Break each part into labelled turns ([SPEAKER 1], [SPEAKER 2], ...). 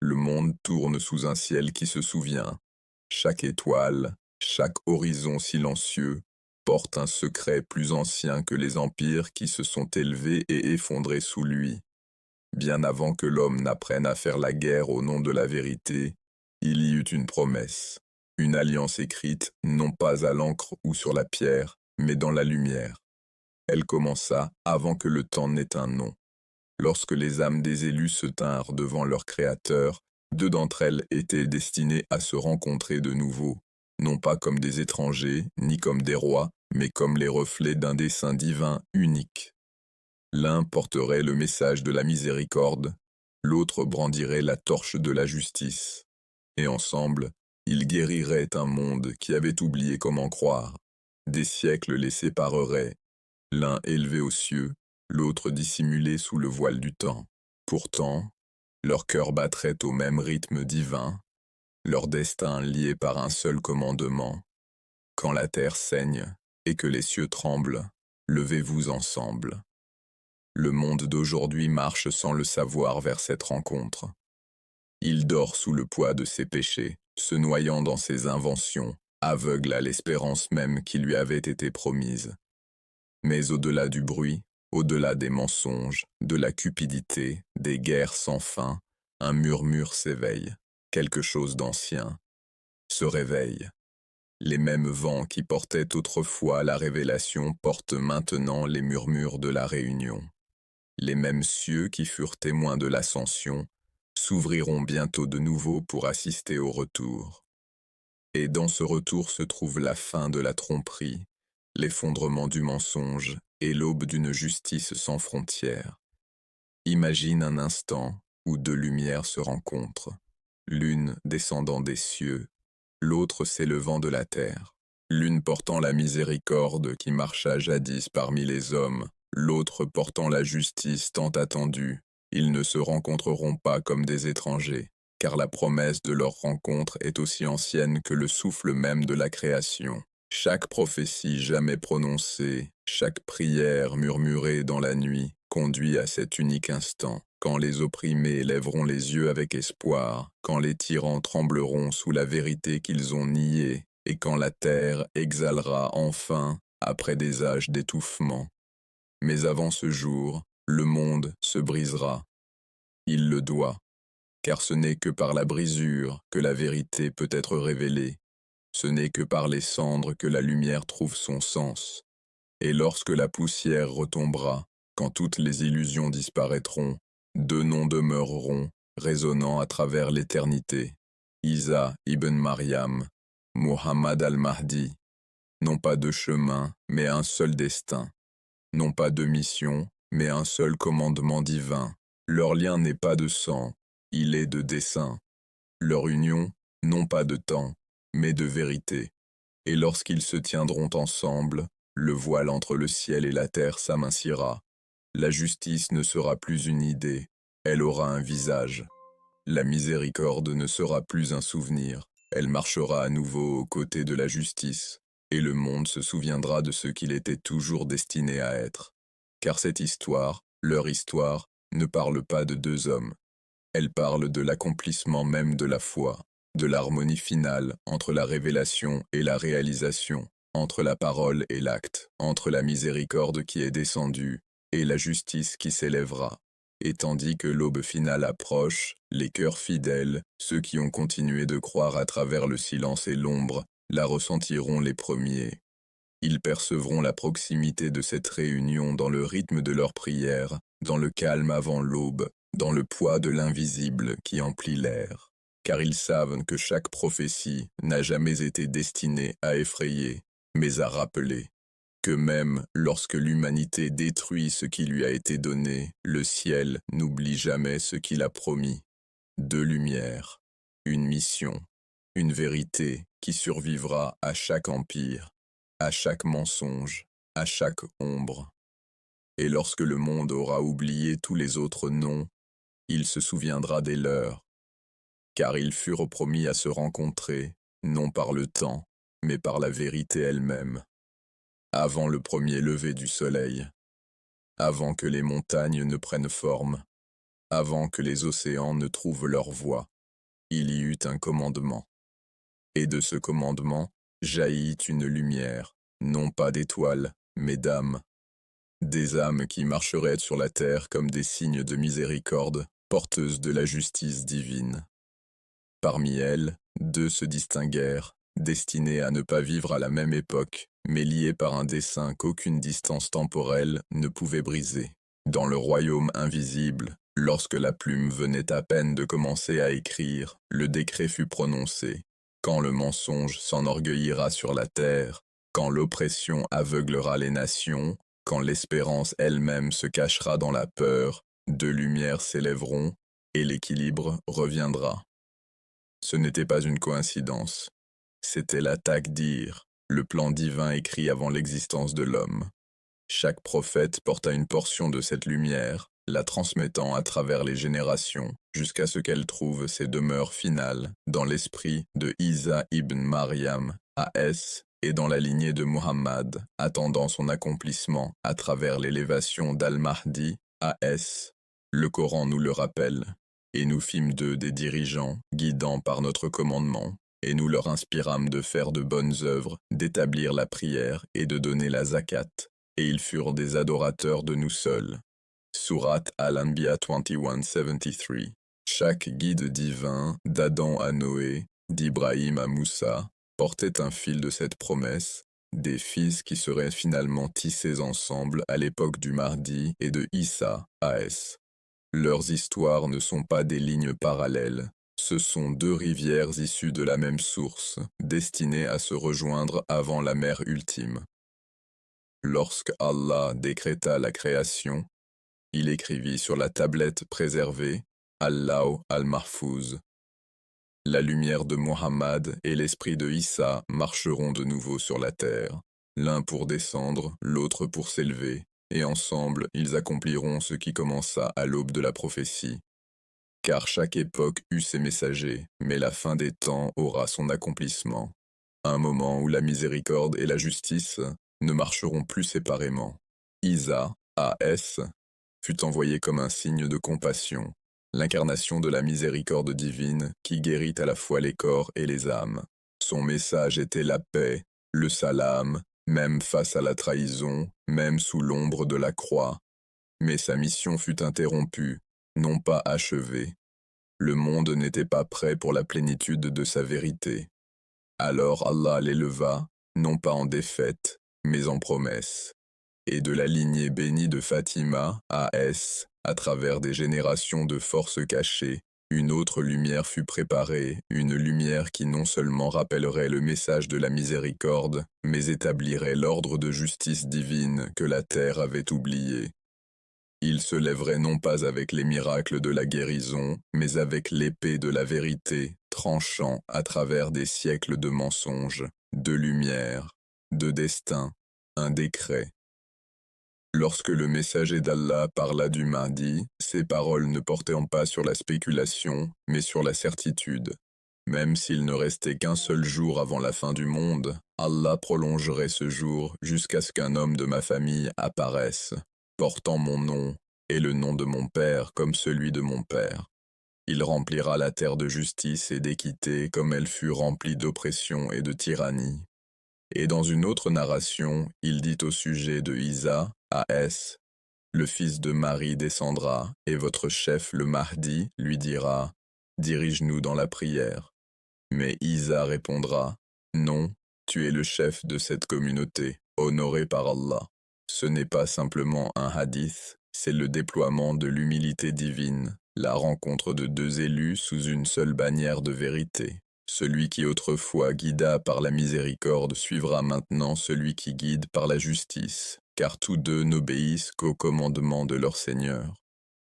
[SPEAKER 1] Le monde tourne sous un ciel qui se souvient. Chaque étoile, chaque horizon silencieux, porte un secret plus ancien que les empires qui se sont élevés et effondrés sous lui. Bien avant que l'homme n'apprenne à faire la guerre au nom de la vérité, il y eut une promesse, une alliance écrite non pas à l'encre ou sur la pierre, mais dans la lumière. Elle commença avant que le temps n'ait un nom. Lorsque les âmes des élus se tinrent devant leur Créateur, deux d'entre elles étaient destinées à se rencontrer de nouveau, non pas comme des étrangers, ni comme des rois, mais comme les reflets d'un dessein divin unique. L'un porterait le message de la miséricorde, l'autre brandirait la torche de la justice. Et ensemble, ils guériraient un monde qui avait oublié comment croire. Des siècles les sépareraient, l'un élevé aux cieux, l'autre dissimulé sous le voile du temps. Pourtant, leur cœur battrait au même rythme divin, leur destin lié par un seul commandement. Quand la terre saigne et que les cieux tremblent, levez-vous ensemble. Le monde d'aujourd'hui marche sans le savoir vers cette rencontre. Il dort sous le poids de ses péchés, se noyant dans ses inventions, aveugle à l'espérance même qui lui avait été promise. Mais au-delà du bruit, au-delà des mensonges, de la cupidité, des guerres sans fin, un murmure s'éveille, quelque chose d'ancien se réveille. Les mêmes vents qui portaient autrefois la révélation portent maintenant les murmures de la réunion. Les mêmes cieux qui furent témoins de l'ascension s'ouvriront bientôt de nouveau pour assister au retour. Et dans ce retour se trouve la fin de la tromperie, l'effondrement du mensonge et l'aube d'une justice sans frontières. Imagine un instant où deux lumières se rencontrent, l'une descendant des cieux, l'autre s'élevant de la terre, l'une portant la miséricorde qui marcha jadis parmi les hommes, l'autre portant la justice tant attendue. Ils ne se rencontreront pas comme des étrangers, car la promesse de leur rencontre est aussi ancienne que le souffle même de la création. Chaque prophétie jamais prononcée, chaque prière murmurée dans la nuit, conduit à cet unique instant, quand les opprimés lèveront les yeux avec espoir, quand les tyrans trembleront sous la vérité qu'ils ont niée, et quand la terre exhalera enfin, après des âges d'étouffement. Mais avant ce jour, le monde se brisera. Il le doit, car ce n'est que par la brisure que la vérité peut être révélée. Ce n'est que par les cendres que la lumière trouve son sens. Et lorsque la poussière retombera, quand toutes les illusions disparaîtront, deux noms demeureront, résonnant à travers l'éternité. Isa ibn Maryam, Muhammad al-Mahdi. Non pas deux chemins, mais un seul destin. Non pas deux missions, mais un seul commandement divin. Leur lien n'est pas de sang, il est de dessein. Leur union, non pas de temps, mais de vérité. Et lorsqu'ils se tiendront ensemble, le voile entre le ciel et la terre s'amincira. La justice ne sera plus une idée, elle aura un visage. La miséricorde ne sera plus un souvenir, elle marchera à nouveau aux côtés de la justice, et le monde se souviendra de ce qu'il était toujours destiné à être. Car cette histoire, leur histoire, ne parle pas de deux hommes. Elle parle de l'accomplissement même de la foi, de l'harmonie finale entre la révélation et la réalisation, entre la parole et l'acte, entre la miséricorde qui est descendue et la justice qui s'élèvera. Et tandis que l'aube finale approche, les cœurs fidèles, ceux qui ont continué de croire à travers le silence et l'ombre, la ressentiront les premiers. Ils percevront la proximité de cette réunion dans le rythme de leurs prières, dans le calme avant l'aube, dans le poids de l'invisible qui emplit l'air. Car ils savent que chaque prophétie n'a jamais été destinée à effrayer, mais à rappeler. Que même lorsque l'humanité détruit ce qui lui a été donné, le ciel n'oublie jamais ce qu'il a promis. Deux lumières, une mission, une vérité qui survivra à chaque empire, à chaque mensonge, à chaque ombre. Et lorsque le monde aura oublié tous les autres noms, il se souviendra des leurs, car ils furent promis à se rencontrer, non par le temps, mais par la vérité elle-même, avant le premier lever du soleil, avant que les montagnes ne prennent forme, avant que les océans ne trouvent leur voie, il y eut un commandement. Et de ce commandement jaillit une lumière, non pas d'étoiles, mais d'âmes. Des âmes qui marcheraient sur la terre comme des signes de miséricorde, porteuses de la justice divine. Parmi elles, deux se distinguèrent, destinées à ne pas vivre à la même époque, mais liées par un dessein qu'aucune distance temporelle ne pouvait briser. Dans le royaume invisible, lorsque la plume venait à peine de commencer à écrire, le décret fut prononcé. Quand le mensonge s'enorgueillira sur la terre, quand l'oppression aveuglera les nations, quand l'espérance elle-même se cachera dans la peur, deux lumières s'élèveront, et l'équilibre reviendra. Ce n'était pas une coïncidence. C'était la Taqdir, le plan divin écrit avant l'existence de l'homme. Chaque prophète porta une portion de cette lumière, la transmettant à travers les générations, jusqu'à ce qu'elle trouve ses demeures finales dans l'esprit de Isa ibn Maryam, A.S., et dans la lignée de Muhammad, attendant son accomplissement à travers l'élévation d'Al-Mahdi, A.S. Le Coran nous le rappelle, et nous fîmes d'eux des dirigeants, guidant par notre commandement, et nous leur inspirâmes de faire de bonnes œuvres, d'établir la prière et de donner la zakat, et ils furent des adorateurs de nous seuls. Surat Al-Anbiya 21:73. Chaque guide divin, d'Adam à Noé, d'Ibrahim à Moussa, portait un fil de cette promesse, des fils qui seraient finalement tissés ensemble à l'époque du Mahdi et de Issa, A.S. Leurs histoires ne sont pas des lignes parallèles, ce sont deux rivières issues de la même source, destinées à se rejoindre avant la mer ultime. Lorsque Allah décréta la création, il écrivit sur la tablette préservée, Al-Law al-Mahfouz. La lumière de Muhammad et l'esprit de Issa marcheront de nouveau sur la terre, l'un pour descendre, l'autre pour s'élever, et ensemble ils accompliront ce qui commença à l'aube de la prophétie. Car chaque époque eut ses messagers, mais la fin des temps aura son accomplissement. Un moment où la miséricorde et la justice ne marcheront plus séparément. Isa, A.S., fut envoyé comme un signe de compassion, l'incarnation de la miséricorde divine qui guérit à la fois les corps et les âmes. Son message était la paix, le salam, même face à la trahison, même sous l'ombre de la croix. Mais sa mission fut interrompue, non pas achevée. Le monde n'était pas prêt pour la plénitude de sa vérité. Alors Allah l'éleva, non pas en défaite, mais en promesse. Et de la lignée bénie de Fatima, A.S., à travers des générations de forces cachées, une autre lumière fut préparée, une lumière qui non seulement rappellerait le message de la miséricorde, mais établirait l'ordre de justice divine que la terre avait oublié. Il se lèverait non pas avec les miracles de la guérison, mais avec l'épée de la vérité, tranchant à travers des siècles de mensonges, de lumière, de destin, un décret. Lorsque le messager d'Allah parla du Mahdi, ses paroles ne portaient pas sur la spéculation, mais sur la certitude. Même s'il ne restait qu'un seul jour avant la fin du monde, Allah prolongerait ce jour jusqu'à ce qu'un homme de ma famille apparaisse, portant mon nom et le nom de mon père comme celui de mon père. Il remplira la terre de justice et d'équité comme elle fut remplie d'oppression et de tyrannie. Et dans une autre narration, il dit au sujet de Isa, A.S., le fils de Marie descendra, et votre chef le Mahdi lui dira, dirige-nous dans la prière. Mais Isa répondra, non, tu es le chef de cette communauté, honoré par Allah. Ce n'est pas simplement un hadith, c'est le déploiement de l'humilité divine, la rencontre de deux élus sous une seule bannière de vérité. Celui qui autrefois guida par la miséricorde suivra maintenant celui qui guide par la justice, car tous deux n'obéissent qu'au commandement de leur Seigneur.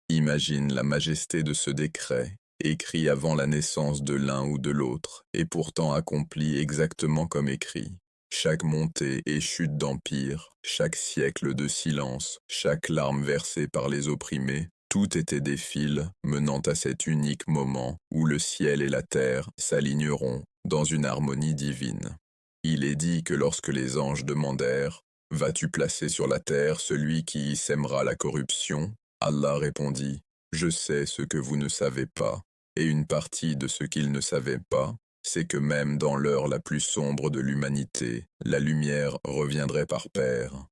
[SPEAKER 1] Imagine la majesté de ce décret, écrit avant la naissance de l'un ou de l'autre, et pourtant accompli exactement comme écrit. Chaque montée et chute d'empire, chaque siècle de silence, chaque larme versée par les opprimés, tout était des fils menant à cet unique moment où le ciel et la terre s'aligneront dans une harmonie divine. Il est dit que lorsque les anges demandèrent « Vas-tu placer sur la terre celui qui y sèmera la corruption ?» Allah répondit Je sais ce que vous ne savez pas, et une partie de ce qu'ils ne savaient pas, c'est que même dans l'heure la plus sombre de l'humanité, la lumière reviendrait par paires.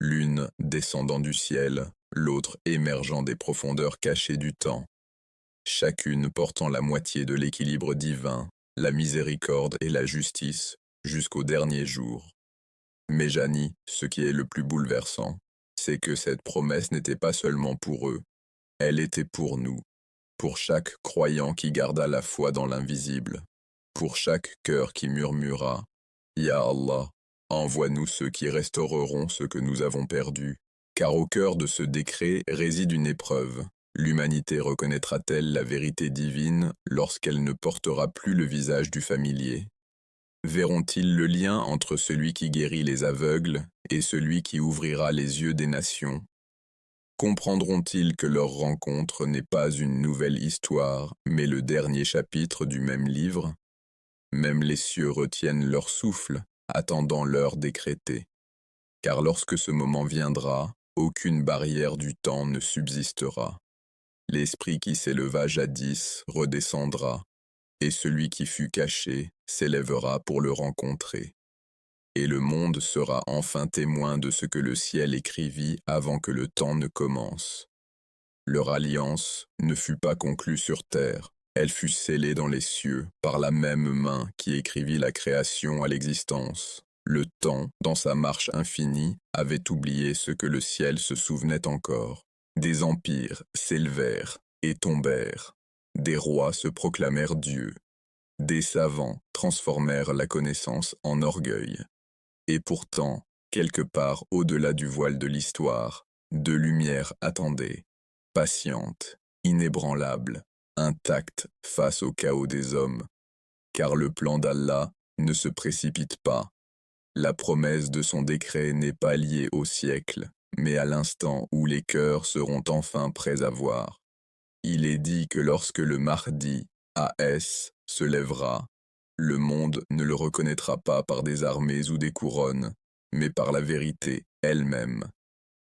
[SPEAKER 1] L'une descendant du ciel, l'autre émergeant des profondeurs cachées du temps, chacune portant la moitié de l'équilibre divin, la miséricorde et la justice, jusqu'au dernier jour. Mais Jani, ce qui est le plus bouleversant, c'est que cette promesse n'était pas seulement pour eux, elle était pour nous, pour chaque croyant qui garda la foi dans l'invisible, pour chaque cœur qui murmura « Ya Allah, envoie-nous ceux qui restaureront ce que nous avons perdu ». Car au cœur de ce décret réside une épreuve. L'humanité reconnaîtra-t-elle la vérité divine lorsqu'elle ne portera plus le visage du familier? Verront-ils le lien entre celui qui guérit les aveugles et celui qui ouvrira les yeux des nations? Comprendront-ils que leur rencontre n'est pas une nouvelle histoire, mais le dernier chapitre du même livre? Même les cieux retiennent leur souffle, attendant l'heure décrétée. Car lorsque ce moment viendra, aucune barrière du temps ne subsistera. L'esprit qui s'éleva jadis redescendra, et celui qui fut caché s'élèvera pour le rencontrer. Et le monde sera enfin témoin de ce que le ciel écrivit avant que le temps ne commence. Leur alliance ne fut pas conclue sur terre, elle fut scellée dans les cieux par la même main qui écrivit la création à l'existence. Le temps, dans sa marche infinie, avait oublié ce que le ciel se souvenait encore. Des empires s'élevèrent et tombèrent. Des rois se proclamèrent dieux. Des savants transformèrent la connaissance en orgueil. Et pourtant, quelque part au-delà du voile de l'histoire, deux lumières attendaient, patientes, inébranlables, intactes face au chaos des hommes. Car le plan d'Allah ne se précipite pas. La promesse de son décret n'est pas liée au siècle, mais à l'instant où les cœurs seront enfin prêts à voir. Il est dit que lorsque le Mahdi, AS, se lèvera, le monde ne le reconnaîtra pas par des armées ou des couronnes, mais par la vérité elle-même.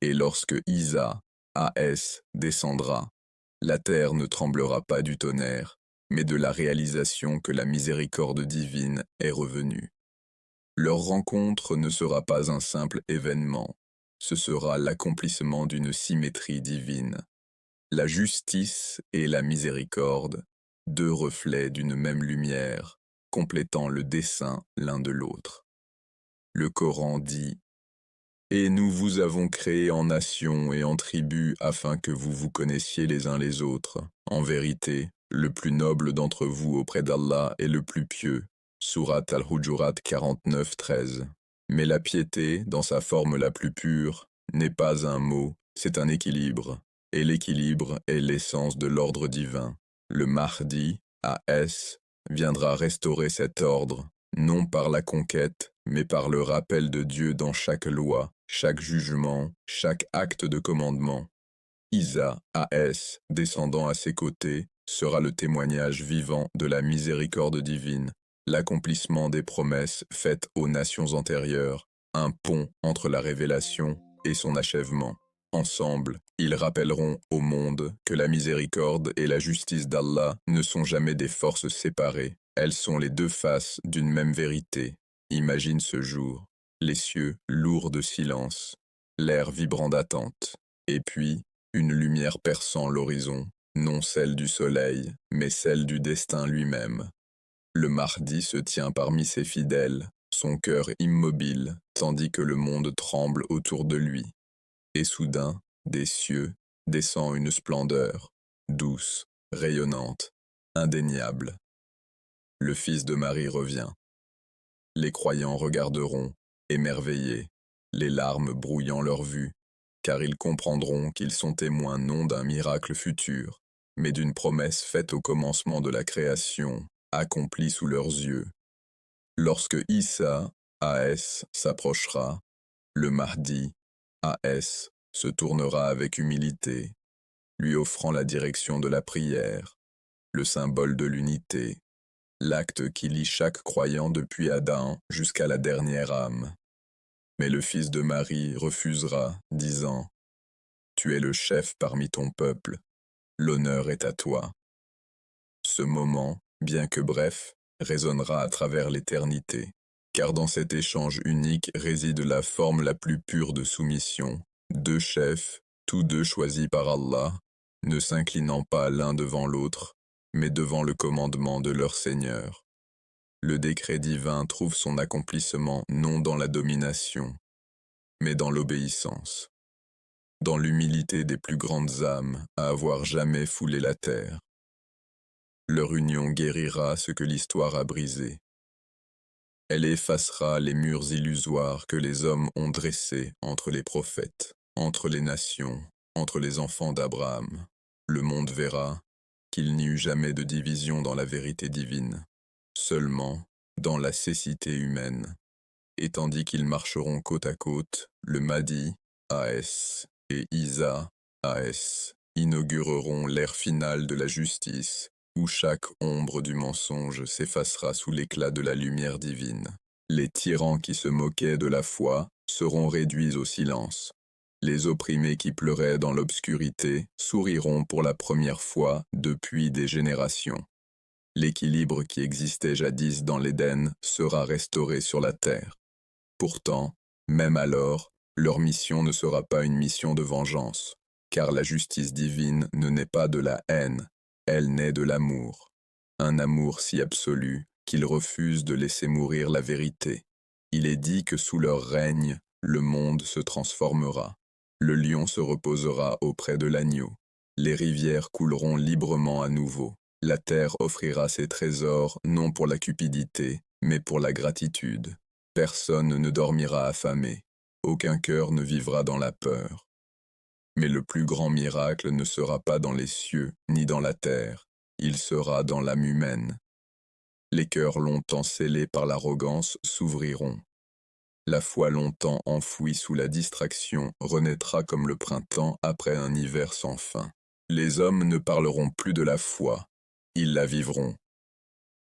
[SPEAKER 1] Et lorsque Isa, AS, descendra, la terre ne tremblera pas du tonnerre, mais de la réalisation que la miséricorde divine est revenue. Leur rencontre ne sera pas un simple événement, ce sera l'accomplissement d'une symétrie divine. La justice et la miséricorde, deux reflets d'une même lumière, complétant le dessein l'un de l'autre. Le Coran dit « Et nous vous avons créés en nations et en tribus afin que vous vous connaissiez les uns les autres. En vérité, le plus noble d'entre vous auprès d'Allah est le plus pieux. » Surat Al-Hujurat 49-13. Mais la piété, dans sa forme la plus pure, n'est pas un mot, c'est un équilibre. Et l'équilibre est l'essence de l'ordre divin. Le Mahdi, AS, viendra restaurer cet ordre, non par la conquête, mais par le rappel de Dieu dans chaque loi, chaque jugement, chaque acte de commandement. Isa, AS, descendant à ses côtés, sera le témoignage vivant de la miséricorde divine, l'accomplissement des promesses faites aux nations antérieures, un pont entre la révélation et son achèvement. Ensemble, ils rappelleront au monde que la miséricorde et la justice d'Allah ne sont jamais des forces séparées, elles sont les deux faces d'une même vérité. Imagine ce jour, les cieux lourds de silence, l'air vibrant d'attente, et puis une lumière perçant l'horizon, non celle du soleil, mais celle du destin lui-même. Le Mahdi se tient parmi ses fidèles, son cœur immobile, tandis que le monde tremble autour de lui. Et soudain, des cieux, descend une splendeur, douce, rayonnante, indéniable. Le Fils de Marie revient. Les croyants regarderont, émerveillés, les larmes brouillant leur vue, car ils comprendront qu'ils sont témoins non d'un miracle futur, mais d'une promesse faite au commencement de la création, accomplie sous leurs yeux. Lorsque Issa, AS, s'approchera, le Mahdi, AS, se tournera avec humilité, lui offrant la direction de la prière, le symbole de l'unité, l'acte qui lie chaque croyant depuis Adam jusqu'à la dernière âme. Mais le Fils de Marie refusera, disant « Tu es le chef parmi ton peuple. l'honneur est à toi. Ce moment, bien que bref, résonnera à travers l'éternité, car dans cet échange unique réside la forme la plus pure de soumission. Deux chefs, tous deux choisis par Allah, ne s'inclinant pas l'un devant l'autre, mais devant le commandement de leur Seigneur. Le décret divin trouve son accomplissement non dans la domination, mais dans l'obéissance, dans l'humilité des plus grandes âmes à avoir jamais foulé la terre. Leur union guérira ce que l'histoire a brisé. Elle effacera les murs illusoires que les hommes ont dressés entre les prophètes, entre les nations, entre les enfants d'Abraham. Le monde verra qu'il n'y eut jamais de division dans la vérité divine, seulement dans la cécité humaine. Et tandis qu'ils marcheront côte à côte, le Mahdi, A.S., et Isa, A.S., inaugureront l'ère finale de la justice, où chaque ombre du mensonge s'effacera sous l'éclat de la lumière divine. Les tyrans qui se moquaient de la foi seront réduits au silence. Les opprimés qui pleuraient dans l'obscurité souriront pour la première fois depuis des générations. L'équilibre qui existait jadis dans l'Éden sera restauré sur la terre. Pourtant, même alors, leur mission ne sera pas une mission de vengeance, car la justice divine ne naît pas de la haine, elle naît de l'amour. Un amour si absolu qu'ils refusent de laisser mourir la vérité. Il est dit que sous leur règne, le monde se transformera. Le lion se reposera auprès de l'agneau. Les rivières couleront librement à nouveau. La terre offrira ses trésors non pour la cupidité, mais pour la gratitude. Personne ne dormira affamé. Aucun cœur ne vivra dans la peur. Mais le plus grand miracle ne sera pas dans les cieux, ni dans la terre. Il sera dans l'âme humaine. Les cœurs longtemps scellés par l'arrogance s'ouvriront. La foi longtemps enfouie sous la distraction renaîtra comme le printemps après un hiver sans fin. Les hommes ne parleront plus de la foi, ils la vivront.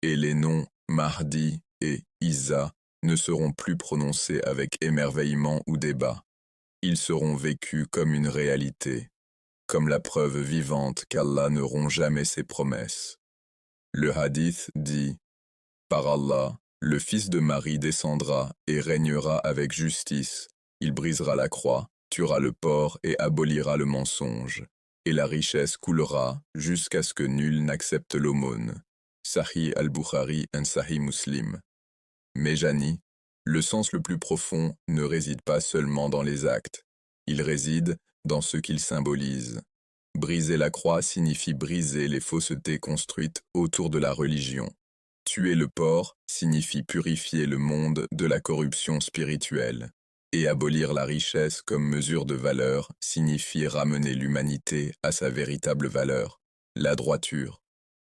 [SPEAKER 1] Et les noms Mahdi et Isa ne seront plus prononcés avec émerveillement ou débat. Ils seront vécus comme une réalité, comme la preuve vivante qu'Allah ne rompt jamais ses promesses. Le hadith dit « Par Allah, le fils de Marie descendra et régnera avec justice. Il brisera la croix, tuera le porc et abolira le mensonge. Et la richesse coulera jusqu'à ce que nul n'accepte l'aumône. » Sahih al-Bukhari et Sahih Muslim. Mais Jani, le sens le plus profond ne réside pas seulement dans les actes. Il réside dans ce qu'ils symbolisent. Briser la croix signifie briser les faussetés construites autour de la religion. Tuer le porc signifie purifier le monde de la corruption spirituelle. Et abolir la richesse comme mesure de valeur signifie ramener l'humanité à sa véritable valeur, la droiture.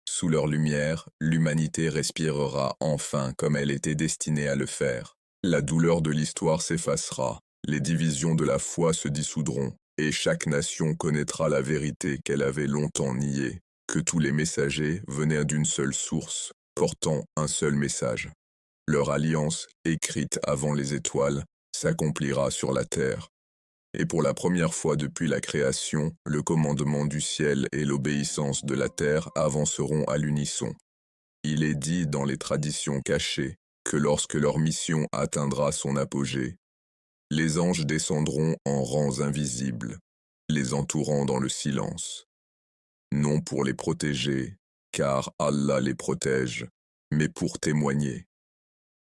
[SPEAKER 1] Sous leur lumière, l'humanité respirera enfin comme elle était destinée à le faire. La douleur de l'histoire s'effacera, les divisions de la foi se dissoudront, et chaque nation connaîtra la vérité qu'elle avait longtemps niée, que tous les messagers venaient d'une seule source, portant un seul message. Leur alliance, écrite avant les étoiles, s'accomplira sur la terre. Et pour la première fois depuis la création, le commandement du ciel et l'obéissance de la terre avanceront à l'unisson. Il est dit dans les traditions cachées que lorsque leur mission atteindra son apogée, les anges descendront en rangs invisibles, les entourant dans le silence. Non pour les protéger, car Allah les protège, mais pour témoigner.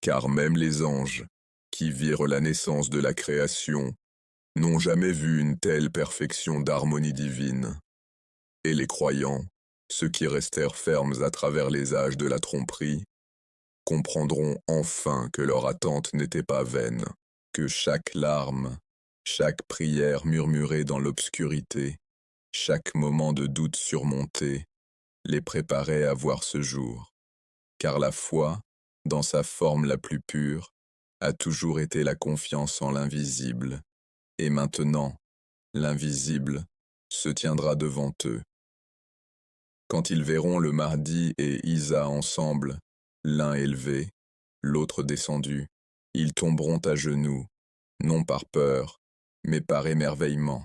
[SPEAKER 1] Car même les anges, qui virent la naissance de la création, n'ont jamais vu une telle perfection d'harmonie divine. Et les croyants, ceux qui restèrent fermes à travers les âges de la tromperie, comprendront enfin que leur attente n'était pas vaine, que chaque larme, chaque prière murmurée dans l'obscurité, chaque moment de doute surmonté, les préparait à voir ce jour. Car la foi, dans sa forme la plus pure, a toujours été la confiance en l'invisible. Et maintenant, l'invisible se tiendra devant eux. Quand ils verront le Mahdi et Isa ensemble, l'un élevé, l'autre descendu, ils tomberont à genoux, non par peur, mais par émerveillement.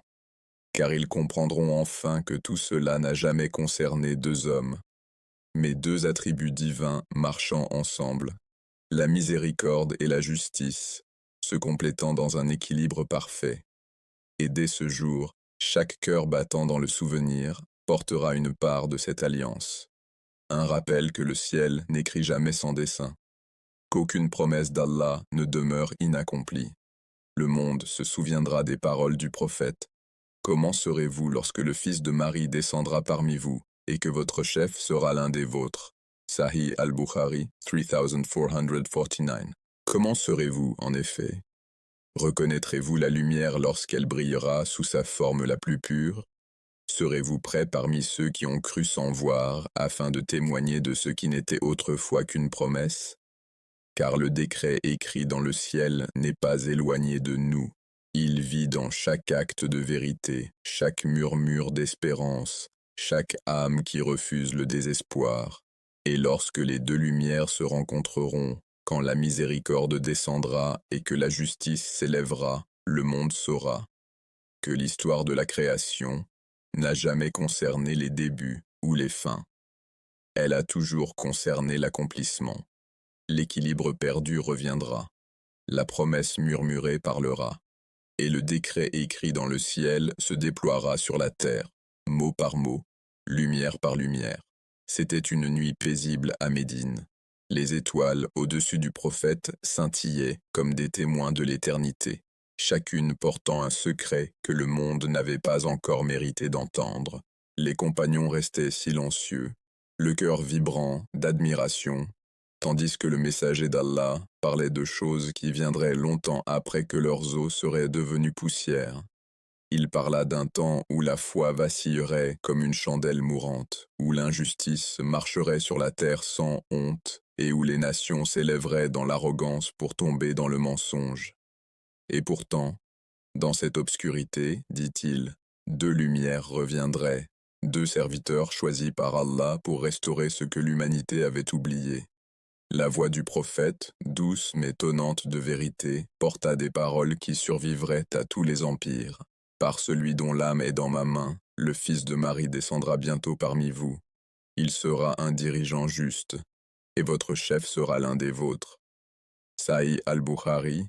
[SPEAKER 1] car ils comprendront enfin que tout cela n'a jamais concerné deux hommes, mais deux attributs divins marchant ensemble, la miséricorde et la justice, se complétant dans un équilibre parfait. Et dès ce jour, chaque cœur battant dans le souvenir portera une part de cette alliance. Un rappel que le ciel n'écrit jamais sans dessein, qu'aucune promesse d'Allah ne demeure inaccomplie. Le monde se souviendra des paroles du prophète. Comment serez-vous lorsque le fils de Marie descendra parmi vous et que votre chef sera l'un des vôtres? Sahih al-Bukhari 3449. Comment serez-vous, en effet? Reconnaîtrez-vous la lumière lorsqu'elle brillera sous sa forme la plus pure? Serez-vous prêts parmi ceux qui ont cru sans voir, afin de témoigner de ce qui n'était autrefois qu'une promesse? Car le décret écrit dans le ciel n'est pas éloigné de nous. Il vit dans chaque acte de vérité, chaque murmure d'espérance, chaque âme qui refuse le désespoir. Et lorsque les deux lumières se rencontreront, quand la miséricorde descendra et que la justice s'élèvera, le monde saura que l'histoire de la création n'a jamais concerné les débuts ou les fins. Elle a toujours concerné l'accomplissement. L'équilibre perdu reviendra. La promesse murmurée parlera. Et le décret écrit dans le ciel se déploiera sur la terre, mot par mot, lumière par lumière. C'était une nuit paisible à Médine. Les étoiles au-dessus du prophète scintillaient comme des témoins de l'éternité, chacune portant un secret que le monde n'avait pas encore mérité d'entendre. Les compagnons restaient silencieux, le cœur vibrant d'admiration, tandis que le messager d'Allah parlait de choses qui viendraient longtemps après que leurs os seraient devenus poussière. Il parla d'un temps où la foi vacillerait comme une chandelle mourante, où l'injustice marcherait sur la terre sans honte, et où les nations s'élèveraient dans l'arrogance pour tomber dans le mensonge. Et pourtant, dans cette obscurité, dit-il, deux lumières reviendraient, deux serviteurs choisis par Allah pour restaurer ce que l'humanité avait oublié. La voix du prophète, douce mais tonnante de vérité, porta des paroles qui survivraient à tous les empires. Par celui dont l'âme est dans ma main, le fils de Marie descendra bientôt parmi vous. Il sera un dirigeant juste, et votre chef sera l'un des vôtres. Sahih al-Bukhari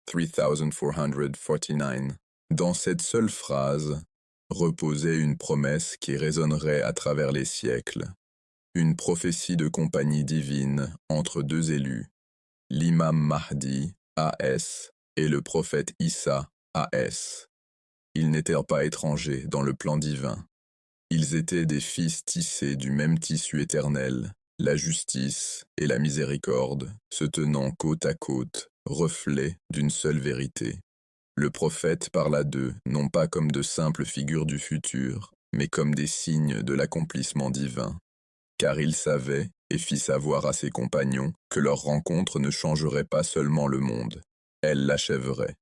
[SPEAKER 1] 3449. Dans cette seule phrase reposait une promesse qui résonnerait à travers les siècles. Une prophétie de compagnie divine entre deux élus, l'imam Mahdi, A.S., et le prophète Issa, A.S. Ils n'étaient pas étrangers dans le plan divin. Ils étaient des fils tissés du même tissu éternel, la justice et la miséricorde, se tenant côte à côte, reflets d'une seule vérité. Le prophète parla d'eux, non pas comme de simples figures du futur, mais comme des signes de l'accomplissement divin. Car il savait, et fit savoir à ses compagnons, que leur rencontre ne changerait pas seulement le monde, elle l'achèverait.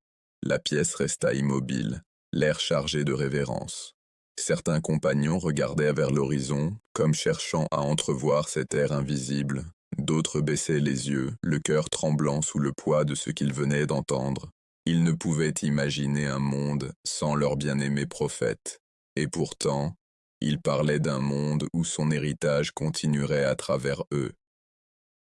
[SPEAKER 1] La pièce resta immobile, l'air chargé de révérence. Certains compagnons regardaient vers l'horizon, comme cherchant à entrevoir cet air invisible. D'autres baissaient les yeux, le cœur tremblant sous le poids de ce qu'ils venaient d'entendre. Ils ne pouvaient imaginer un monde sans leur bien-aimé prophète. Et pourtant, il parlait d'un monde où son héritage continuerait à travers eux.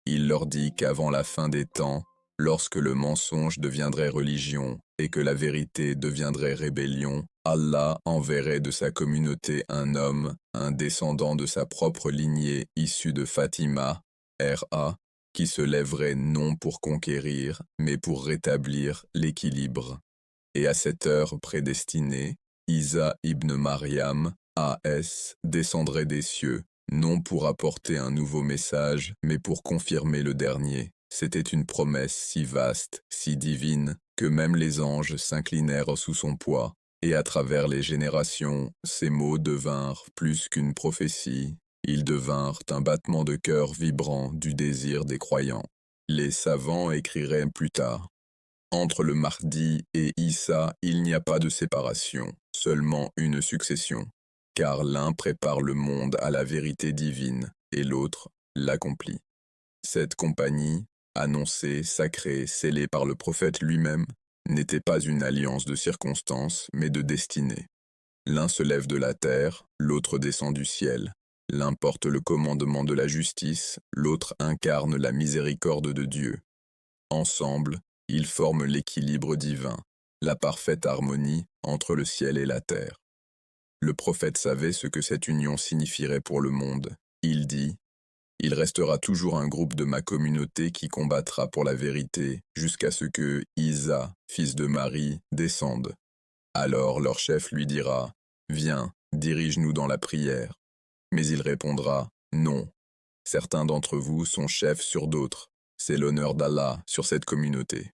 [SPEAKER 1] Il leur dit qu'avant la fin des temps, lorsque le mensonge deviendrait religion et que la vérité deviendrait rébellion, Allah enverrait de sa communauté un homme, un descendant de sa propre lignée issu de Fatima, R.A., qui se lèverait non pour conquérir, mais pour rétablir l'équilibre. Et à cette heure prédestinée, Isa ibn Maryam, A.S., descendrait des cieux, non pour apporter un nouveau message, mais pour confirmer le dernier. C'était une promesse si vaste, si divine, que même les anges s'inclinèrent sous son poids, et à travers les générations, ces mots devinrent plus qu'une prophétie, ils devinrent un battement de cœur vibrant du désir des croyants. Les savants écriraient plus tard. Entre le Mahdi et Issa, il n'y a pas de séparation, seulement une succession, car l'un prépare le monde à la vérité divine et l'autre l'accomplit. Cette compagnie, annoncée, sacrée, scellée par le prophète lui-même, n'était pas une alliance de circonstances, mais de destinée. L'un se lève de la terre, l'autre descend du ciel. L'un porte le commandement de la justice, l'autre incarne la miséricorde de Dieu. Ensemble, ils forment l'équilibre divin, la parfaite harmonie entre le ciel et la terre. Le prophète savait ce que cette union signifierait pour le monde. Il dit: « Il restera toujours un groupe de ma communauté qui combattra pour la vérité jusqu'à ce que Isa, fils de Marie, descende. Alors leur chef lui dira: Viens, dirige-nous dans la prière. Mais il répondra: Non. Certains d'entre vous sont chefs sur d'autres. C'est l'honneur d'Allah sur cette communauté.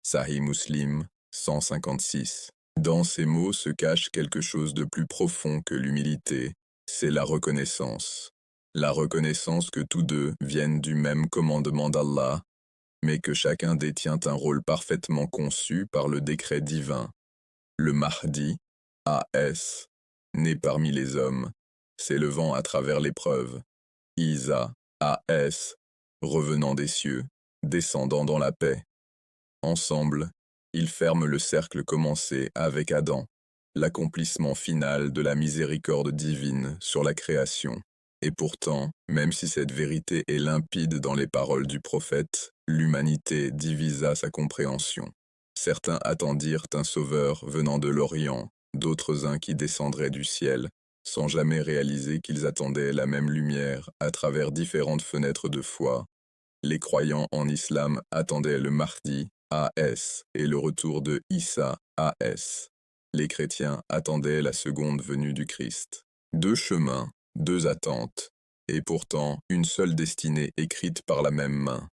[SPEAKER 1] Sahih Muslim 156. Dans ces mots se cache quelque chose de plus profond que l'humilité, c'est la reconnaissance. La reconnaissance que tous deux viennent du même commandement d'Allah, mais que chacun détient un rôle parfaitement conçu par le décret divin. Le Mahdi, A.S., né parmi les hommes, s'élevant à travers l'épreuve. Isa, A.S., revenant des cieux, descendant dans la paix. Ensemble, ils ferment le cercle commencé avec Adam, l'accomplissement final de la miséricorde divine sur la création. Et pourtant, même si cette vérité est limpide dans les paroles du prophète, l'humanité divisa sa compréhension. Certains attendirent un sauveur venant de l'Orient, d'autres un qui descendrait du ciel, sans jamais réaliser qu'ils attendaient la même lumière à travers différentes fenêtres de foi. Les croyants en islam attendaient le Mahdi, A.S., et le retour de Issa, A.S. Les chrétiens attendaient la seconde venue du Christ. Deux chemins, deux attentes, et pourtant une seule destinée écrite par la même main.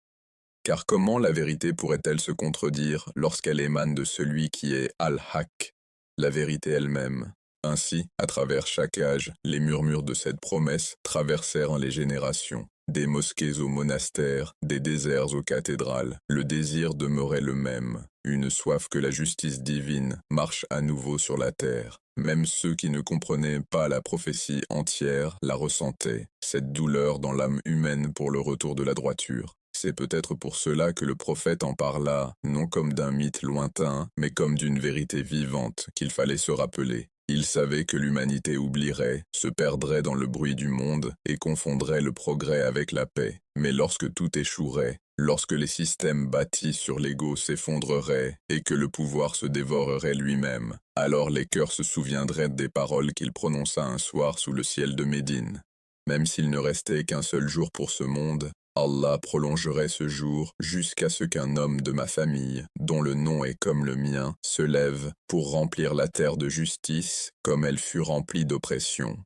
[SPEAKER 1] Car comment la vérité pourrait-elle se contredire lorsqu'elle émane de celui qui est Al-Haq, la vérité elle-même? Ainsi, à travers chaque âge, les murmures de cette promesse traversèrent les générations. Des mosquées aux monastères, des déserts aux cathédrales, le désir demeurait le même, une soif que la justice divine marche à nouveau sur la terre. Même ceux qui ne comprenaient pas la prophétie entière la ressentaient, cette douleur dans l'âme humaine pour le retour de la droiture. C'est peut-être pour cela que le prophète en parla, non comme d'un mythe lointain, mais comme d'une vérité vivante qu'il fallait se rappeler. Il savait que l'humanité oublierait, se perdrait dans le bruit du monde et confondrait le progrès avec la paix. Mais lorsque tout échouerait, lorsque les systèmes bâtis sur l'ego s'effondreraient et que le pouvoir se dévorerait lui-même, alors les cœurs se souviendraient des paroles qu'il prononça un soir sous le ciel de Médine. Même s'il ne restait qu'un seul jour pour ce monde, Allah prolongerait ce jour jusqu'à ce qu'un homme de ma famille, dont le nom est comme le mien, se lève pour remplir la terre de justice comme elle fut remplie d'oppression.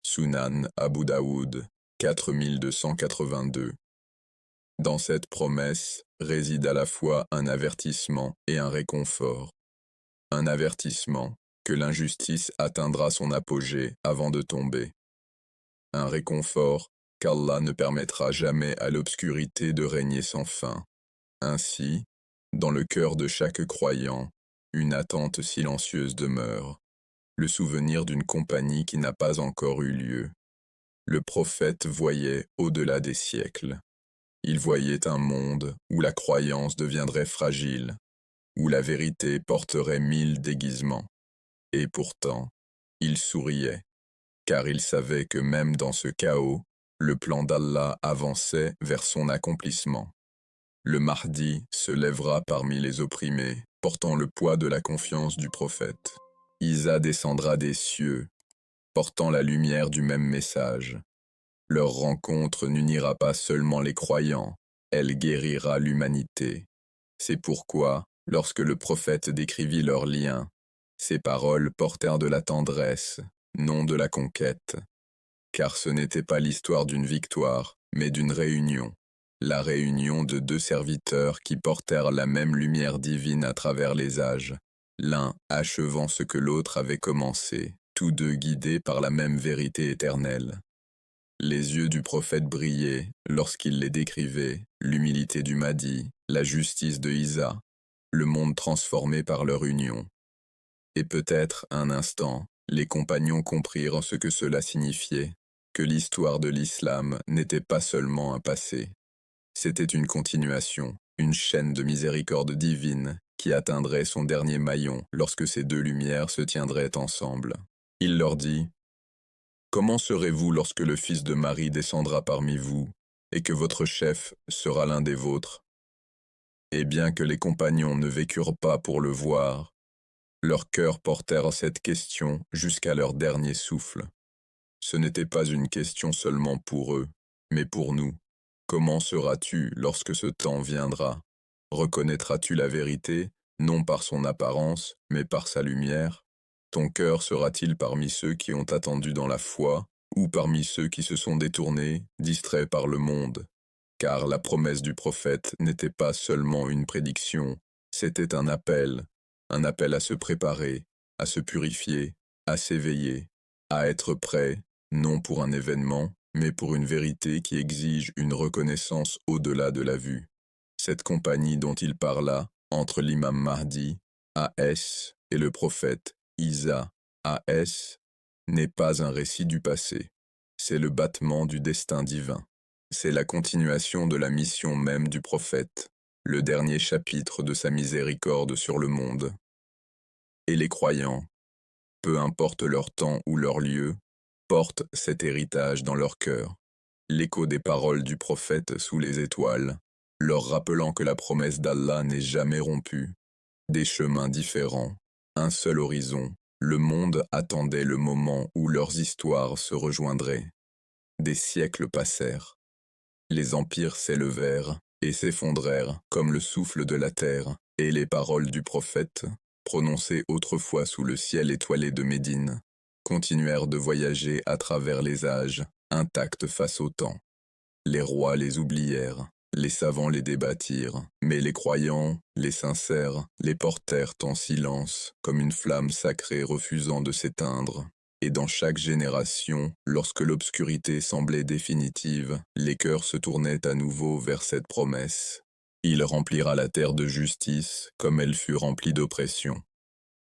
[SPEAKER 1] Sunan Abu Daoud, 4282. Dans cette promesse réside à la fois un avertissement et un réconfort. Un avertissement que l'injustice atteindra son apogée avant de tomber. Un réconfort qu'Allah ne permettra jamais à l'obscurité de régner sans fin. Ainsi, dans le cœur de chaque croyant, une attente silencieuse demeure, le souvenir d'une compagnie qui n'a pas encore eu lieu. Le prophète voyait au-delà des siècles. Il voyait un monde où la croyance deviendrait fragile, où la vérité porterait 1000 déguisements. Et pourtant, il souriait, car il savait que même dans ce chaos, le plan d'Allah avançait vers son accomplissement. Le Mahdi se lèvera parmi les opprimés, portant le poids de la confiance du prophète. Isa descendra des cieux, portant la lumière du même message. Leur rencontre n'unira pas seulement les croyants, elle guérira l'humanité. C'est pourquoi, lorsque le prophète décrivit leur lien, ses paroles portèrent de la tendresse, non de la conquête. Car ce n'était pas l'histoire d'une victoire, mais d'une réunion. La réunion de deux serviteurs qui portèrent la même lumière divine à travers les âges, l'un achevant ce que l'autre avait commencé, tous deux guidés par la même vérité éternelle. Les yeux du prophète brillaient lorsqu'il les décrivait, l'humilité du Mahdi, la justice de Isa, le monde transformé par leur union. Et peut-être, un instant, les compagnons comprirent ce que cela signifiait, que l'histoire de l'islam n'était pas seulement un passé. C'était une continuation, une chaîne de miséricorde divine qui atteindrait son dernier maillon lorsque ces deux lumières se tiendraient ensemble. Il leur dit, comment serez-vous lorsque le fils de Marie descendra parmi vous, et que votre chef sera l'un des vôtres? Et bien que les compagnons ne vécurent pas pour le voir, leurs cœurs portèrent cette question jusqu'à leur dernier souffle. Ce n'était pas une question seulement pour eux, mais pour nous. Comment seras-tu lorsque ce temps viendra? Reconnaîtras-tu la vérité, non par son apparence, mais par sa lumière? Ton cœur sera-t-il parmi ceux qui ont attendu dans la foi, ou parmi ceux qui se sont détournés, distraits par le monde? Car la promesse du prophète n'était pas seulement une prédiction, c'était un appel à se préparer, à se purifier, à s'éveiller, à être prêt, non pour un événement, mais pour une vérité qui exige une reconnaissance au-delà de la vue. Cette compagnie dont il parla, entre l'imam Mahdi, A.S., et le prophète, Isa, A.S., n'est pas un récit du passé. C'est le battement du destin divin. C'est la continuation de la mission même du prophète, le dernier chapitre de sa miséricorde sur le monde. Et les croyants, peu importe leur temps ou leur lieu, portent cet héritage dans leur cœur, l'écho des paroles du prophète sous les étoiles, leur rappelant que la promesse d'Allah n'est jamais rompue. Des chemins différents, un seul horizon, le monde attendait le moment où leurs histoires se rejoindraient. Des siècles passèrent. Les empires s'élevèrent et s'effondrèrent comme le souffle de la terre, et les paroles du prophète, prononcées autrefois sous le ciel étoilé de Médine, continuèrent de voyager à travers les âges, intactes face au temps. Les rois les oublièrent, les savants les débattirent, mais les croyants, les sincères, les portèrent en silence, comme une flamme sacrée refusant de s'éteindre. Et dans chaque génération, lorsque l'obscurité semblait définitive, les cœurs se tournaient à nouveau vers cette promesse. Il remplira la terre de justice comme elle fut remplie d'oppression.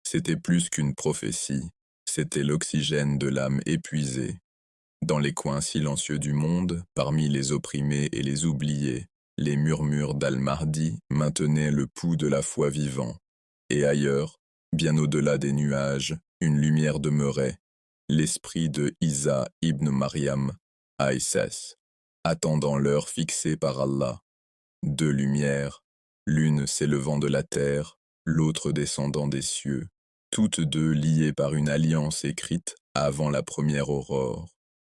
[SPEAKER 1] C'était plus qu'une prophétie, c'était l'oxygène de l'âme épuisée. Dans les coins silencieux du monde, parmi les opprimés et les oubliés, les murmures d'Al-Mahdi maintenaient le pouls de la foi vivant. Et ailleurs, bien au-delà des nuages, une lumière demeurait, l'esprit de Isa ibn Maryam, Aïssas, attendant l'heure fixée par Allah. Deux lumières, l'une s'élevant de la terre, l'autre descendant des cieux, toutes deux liées par une alliance écrite avant la première aurore.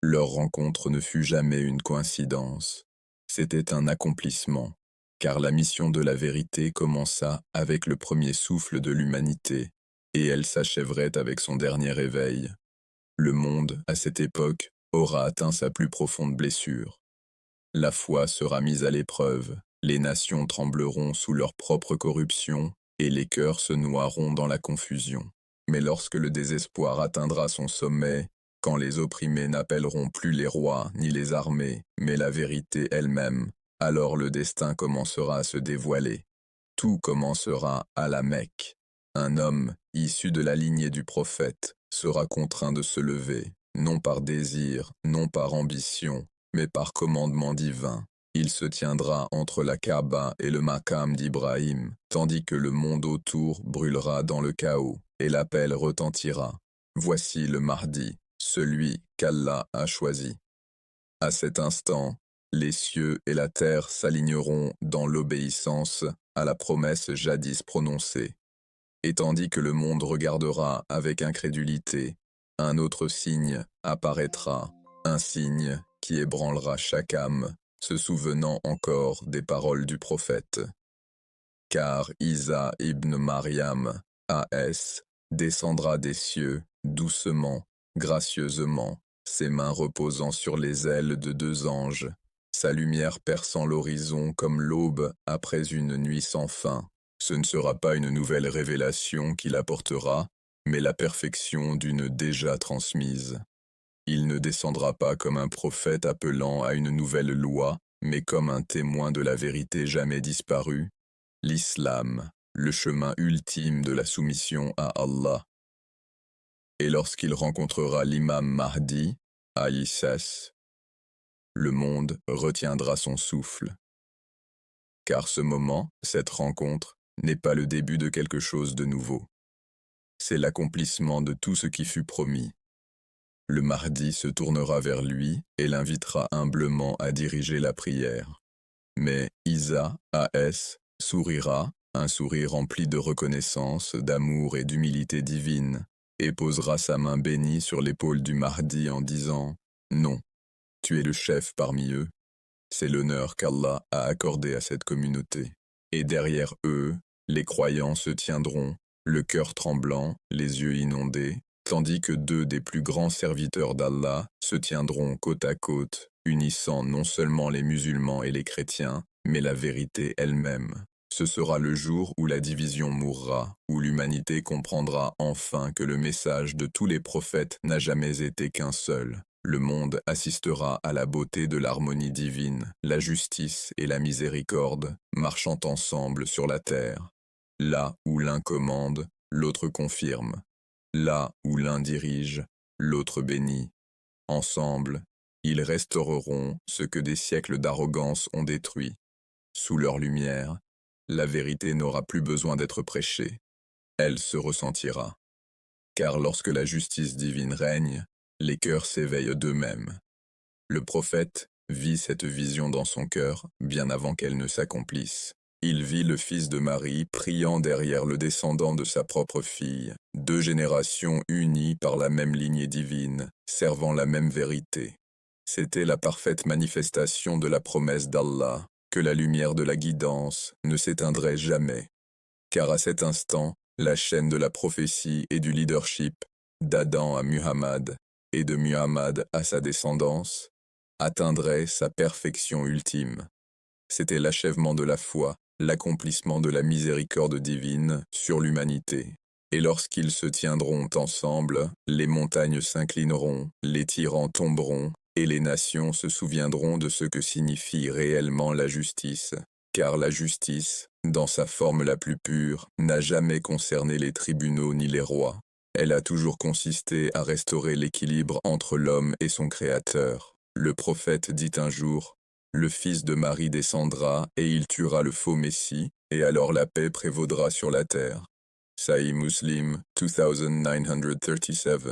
[SPEAKER 1] Leur rencontre ne fut jamais une coïncidence, c'était un accomplissement, car la mission de la vérité commença avec le premier souffle de l'humanité, et elle s'achèverait avec son dernier réveil. Le monde, à cette époque, aura atteint sa plus profonde blessure. La foi sera mise à l'épreuve, les nations trembleront sous leur propre corruption, et les cœurs se noieront dans la confusion. Mais lorsque le désespoir atteindra son sommet, quand les opprimés n'appelleront plus les rois ni les armées, mais la vérité elle-même, alors le destin commencera à se dévoiler. Tout commencera à la Mecque. Un homme, issu de la lignée du prophète, sera contraint de se lever, non par désir, non par ambition, mais par commandement divin. Il se tiendra entre la Kaaba et le Maqam d'Ibrahim, tandis que le monde autour brûlera dans le chaos, et l'appel retentira. Voici le Mahdi, celui qu'Allah a choisi. À cet instant, les cieux et la terre s'aligneront dans l'obéissance à la promesse jadis prononcée. Et tandis que le monde regardera avec incrédulité, un autre signe apparaîtra, un signe qui ébranlera chaque âme, se souvenant encore des paroles du prophète. Car Isa ibn Maryam, A.S., descendra des cieux, doucement, gracieusement, ses mains reposant sur les ailes de deux anges, sa lumière perçant l'horizon comme l'aube après une nuit sans fin. Ce ne sera pas une nouvelle révélation qu'il apportera, mais la perfection d'une déjà transmise. Il ne descendra pas comme un prophète appelant à une nouvelle loi, mais comme un témoin de la vérité jamais disparue, l'islam, le chemin ultime de la soumission à Allah. Et lorsqu'il rencontrera l'imam Mahdi, à Issas, le monde retiendra son souffle. Car ce moment, cette rencontre, n'est pas le début de quelque chose de nouveau. C'est l'accomplissement de tout ce qui fut promis. Le Mahdi se tournera vers lui et l'invitera humblement à diriger la prière. Mais Isa, A.S., sourira, un sourire rempli de reconnaissance, d'amour et d'humilité divine, et posera sa main bénie sur l'épaule du Mahdi en disant « Non, tu es le chef parmi eux. C'est l'honneur qu'Allah a accordé à cette communauté. Et derrière eux, les croyants se tiendront, le cœur tremblant, les yeux inondés, tandis que deux des plus grands serviteurs d'Allah se tiendront côte à côte, unissant non seulement les musulmans et les chrétiens, mais la vérité elle-même. Ce sera le jour où la division mourra, où l'humanité comprendra enfin que le message de tous les prophètes n'a jamais été qu'un seul. Le monde assistera à la beauté de l'harmonie divine, la justice et la miséricorde, marchant ensemble sur la terre. Là où l'un commande, l'autre confirme. Là où l'un dirige, l'autre bénit. Ensemble, ils restaureront ce que des siècles d'arrogance ont détruit. Sous leur lumière, la vérité n'aura plus besoin d'être prêchée. Elle se ressentira. Car lorsque la justice divine règne, les cœurs s'éveillent d'eux-mêmes. Le prophète vit cette vision dans son cœur bien avant qu'elle ne s'accomplisse. Il vit le fils de Marie priant derrière le descendant de sa propre fille, deux générations unies par la même lignée divine, servant la même vérité. C'était la parfaite manifestation de la promesse d'Allah, que la lumière de la guidance ne s'éteindrait jamais. Car à cet instant, la chaîne de la prophétie et du leadership, d'Adam à Muhammad, et de Muhammad à sa descendance, atteindrait sa perfection ultime. C'était l'achèvement de la foi, l'accomplissement de la miséricorde divine sur l'humanité. Et lorsqu'ils se tiendront ensemble, les montagnes s'inclineront, les tyrans tomberont, et les nations se souviendront de ce que signifie réellement la justice. Car la justice, dans sa forme la plus pure, n'a jamais concerné les tribunaux ni les rois. Elle a toujours consisté à restaurer l'équilibre entre l'homme et son Créateur. Le prophète dit un jour, « Le fils de Marie descendra et il tuera le faux Messie, et alors la paix prévaudra sur la terre. » Sahih Muslim 2937.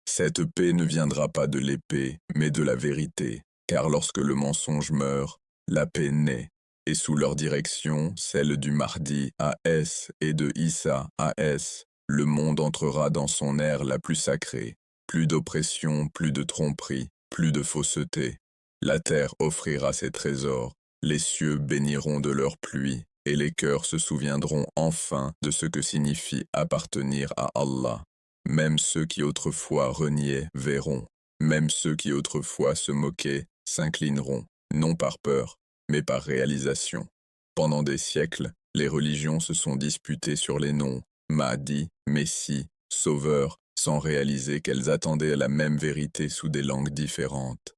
[SPEAKER 1] Cette paix ne viendra pas de l'épée, mais de la vérité, car lorsque le mensonge meurt, la paix naît. Et sous leur direction, celle du Mahdi A.S. et de Isa A.S., le monde entrera dans son ère la plus sacrée. Plus d'oppression, plus de tromperie, plus de fausseté. La terre offrira ses trésors, les cieux béniront de leur pluie, et les cœurs se souviendront enfin de ce que signifie appartenir à Allah. Même ceux qui autrefois reniaient verront, même ceux qui autrefois se moquaient s'inclineront, non par peur, mais par réalisation. Pendant des siècles, les religions se sont disputées sur les noms, Mahdi, Messie, Sauveur, sans réaliser qu'elles attendaient la même vérité sous des langues différentes.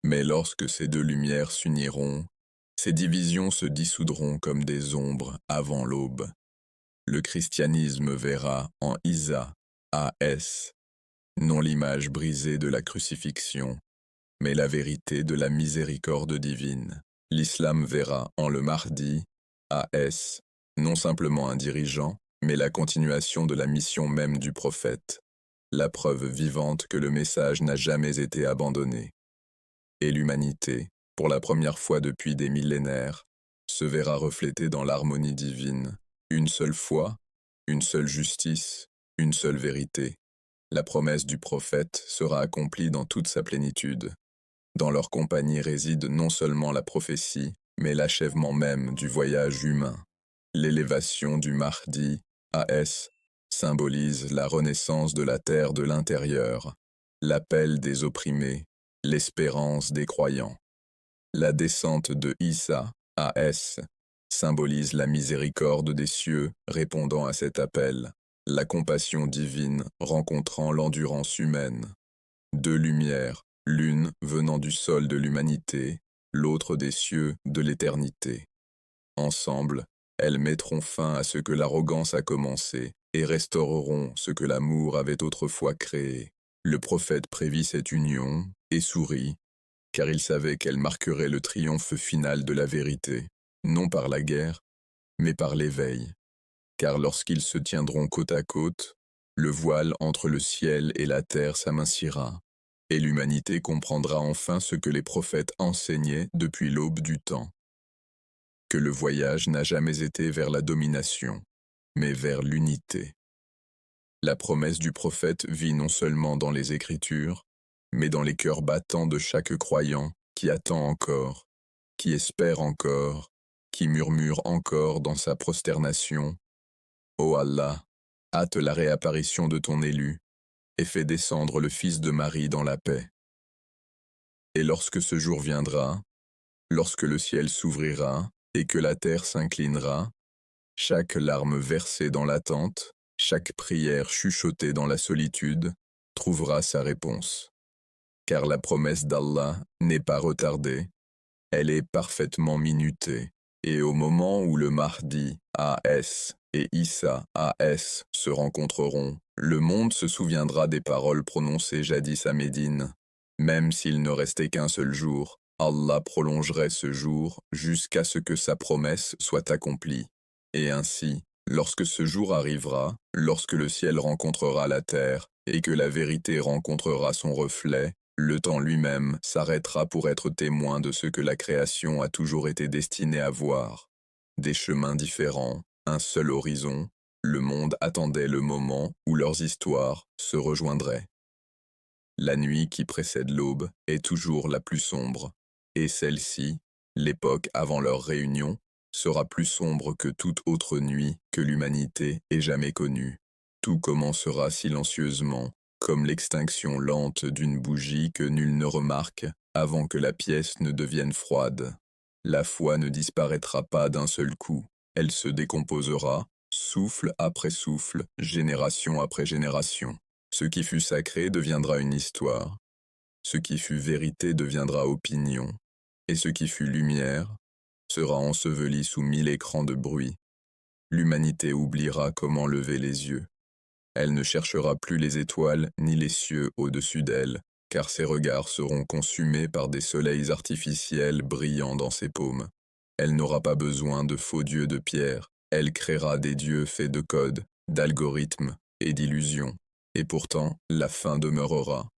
[SPEAKER 1] Mais lorsque ces deux lumières s'uniront, ces divisions se dissoudront comme des ombres avant l'aube. Le christianisme verra en Isa, A.S., non l'image brisée de la crucifixion, mais la vérité de la miséricorde divine. L'islam verra en le Mahdi, A.S., non simplement un dirigeant, mais la continuation de la mission même du prophète, la preuve vivante que le message n'a jamais été abandonné. Et l'humanité, pour la première fois depuis des millénaires, se verra reflétée dans l'harmonie divine, une seule foi, une seule justice, une seule vérité. La promesse du prophète sera accomplie dans toute sa plénitude. Dans leur compagnie réside non seulement la prophétie, mais l'achèvement même du voyage humain. L'élévation du Mahdi, A.S., symbolise la renaissance de la terre de l'intérieur, l'appel des opprimés, l'espérance des croyants. La descente de Isa, A.S., symbolise la miséricorde des cieux répondant à cet appel, la compassion divine rencontrant l'endurance humaine. Deux lumières, l'une venant du sol de l'humanité, l'autre des cieux de l'éternité. Ensemble, elles mettront fin à ce que l'arrogance a commencé et restaureront ce que l'amour avait autrefois créé. Le prophète prévit cette union et sourit, car il savait qu'elle marquerait le triomphe final de la vérité, non par la guerre, mais par l'éveil. Car lorsqu'ils se tiendront côte à côte, le voile entre le ciel et la terre s'amincira, et l'humanité comprendra enfin ce que les prophètes enseignaient depuis l'aube du temps. Que le voyage n'a jamais été vers la domination, mais vers l'unité. La promesse du prophète vit non seulement dans les Écritures, mais dans les cœurs battants de chaque croyant qui attend encore, qui espère encore, qui murmure encore dans sa prosternation. Ô Allah, hâte la réapparition de ton élu, et fais descendre le Fils de Marie dans la paix. Et lorsque ce jour viendra, lorsque le ciel s'ouvrira et que la terre s'inclinera, chaque larme versée dans l'attente, chaque prière chuchotée dans la solitude, trouvera sa réponse. Car la promesse d'Allah n'est pas retardée, elle est parfaitement minutée, et au moment où le Mahdi A.S. et Issa A.S. se rencontreront, le monde se souviendra des paroles prononcées jadis à Médine. Même s'il ne restait qu'un seul jour, Allah prolongerait ce jour jusqu'à ce que sa promesse soit accomplie. Et ainsi, lorsque ce jour arrivera, lorsque le ciel rencontrera la terre, et que la vérité rencontrera son reflet, le temps lui-même s'arrêtera pour être témoin de ce que la création a toujours été destinée à voir. Des chemins différents, un seul horizon, le monde attendait le moment où leurs histoires se rejoindraient. La nuit qui précède l'aube est toujours la plus sombre, et celle-ci, l'époque avant leur réunion, sera plus sombre que toute autre nuit que l'humanité ait jamais connue. Tout commencera silencieusement, comme l'extinction lente d'une bougie que nul ne remarque avant que la pièce ne devienne froide. La foi ne disparaîtra pas d'un seul coup, elle se décomposera, souffle après souffle, génération après génération. Ce qui fut sacré deviendra une histoire, ce qui fut vérité deviendra opinion, et ce qui fut lumière sera enseveli sous 1000 écrans de bruit. L'humanité oubliera comment lever les yeux. Elle ne cherchera plus les étoiles ni les cieux au-dessus d'elle, car ses regards seront consumés par des soleils artificiels brillant dans ses paumes. Elle n'aura pas besoin de faux dieux de pierre, elle créera des dieux faits de codes, d'algorithmes et d'illusions. Et pourtant, la fin demeurera.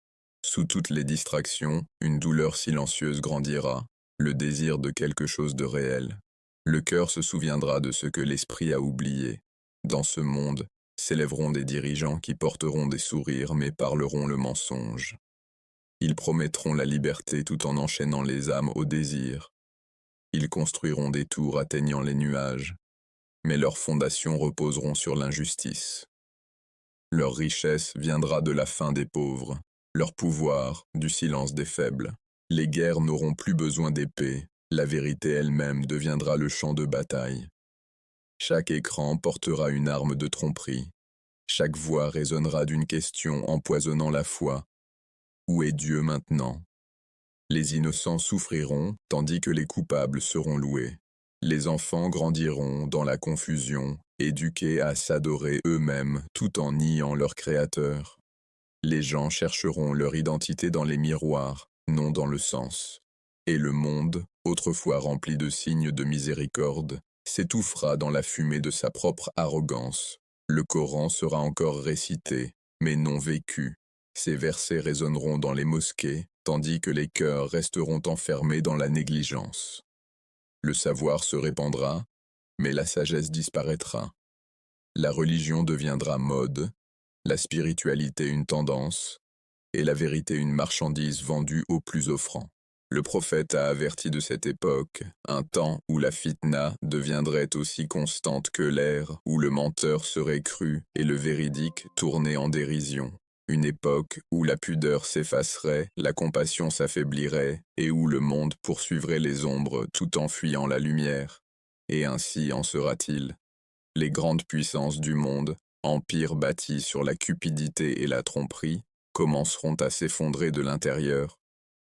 [SPEAKER 1] Sous toutes les distractions, une douleur silencieuse grandira, le désir de quelque chose de réel. Le cœur se souviendra de ce que l'esprit a oublié. Dans ce monde, s'élèveront des dirigeants qui porteront des sourires mais parleront le mensonge. Ils promettront la liberté tout en enchaînant les âmes au désir. Ils construiront des tours atteignant les nuages, mais leurs fondations reposeront sur l'injustice. Leur richesse viendra de la faim des pauvres, leur pouvoir du silence des faibles. Les guerres n'auront plus besoin d'épée, la vérité elle-même deviendra le champ de bataille. Chaque écran portera une arme de tromperie. Chaque voix résonnera d'une question empoisonnant la foi. Où est Dieu maintenant? Les innocents souffriront tandis que les coupables seront loués. Les enfants grandiront dans la confusion, éduqués à s'adorer eux-mêmes tout en niant leur Créateur. Les gens chercheront leur identité dans les miroirs, non dans le sens. Et le monde, autrefois rempli de signes de miséricorde, s'étouffera dans la fumée de sa propre arrogance. Le Coran sera encore récité, mais non vécu. Ses versets résonneront dans les mosquées, tandis que les cœurs resteront enfermés dans la négligence. Le savoir se répandra, mais la sagesse disparaîtra. La religion deviendra mode, la spiritualité une tendance, et la vérité une marchandise vendue au plus offrant. Le prophète a averti de cette époque, un temps où la fitna deviendrait aussi constante que l'air, où le menteur serait cru et le véridique tourné en dérision. Une époque où la pudeur s'effacerait, la compassion s'affaiblirait, et où le monde poursuivrait les ombres tout en fuyant la lumière. Et ainsi en sera-t-il. Les grandes puissances du monde, empires bâtis sur la cupidité et la tromperie, commenceront à s'effondrer de l'intérieur.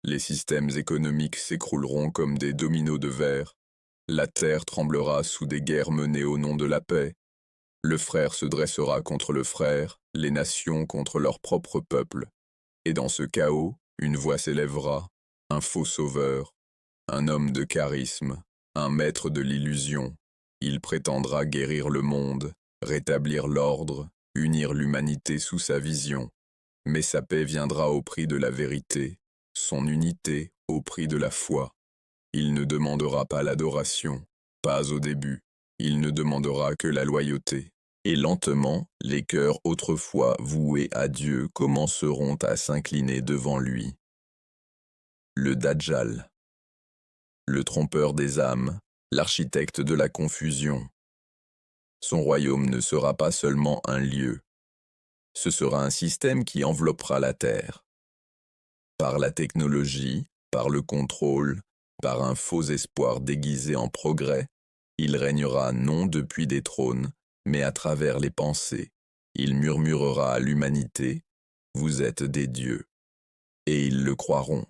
[SPEAKER 1] Les systèmes économiques s'écrouleront comme des dominos de verre. La terre tremblera sous des guerres menées au nom de la paix. Le frère se dressera contre le frère, les nations contre leur propre peuple. Et dans ce chaos, une voix s'élèvera, un faux sauveur, un homme de charisme, un maître de l'illusion. Il prétendra guérir le monde, rétablir l'ordre, unir l'humanité sous sa vision. Mais sa paix viendra au prix de la vérité, son unité au prix de la foi. Il ne demandera pas l'adoration, pas au début, il ne demandera que la loyauté. Et lentement, les cœurs autrefois voués à Dieu commenceront à s'incliner devant lui. Le Dajjal, le trompeur des âmes, l'architecte de la confusion. Son royaume ne sera pas seulement un lieu, ce sera un système qui enveloppera la terre. Par la technologie, par le contrôle, par un faux espoir déguisé en progrès, il régnera non depuis des trônes, mais à travers les pensées. Il murmurera à l'humanité, « Vous êtes des dieux ». Et ils le croiront.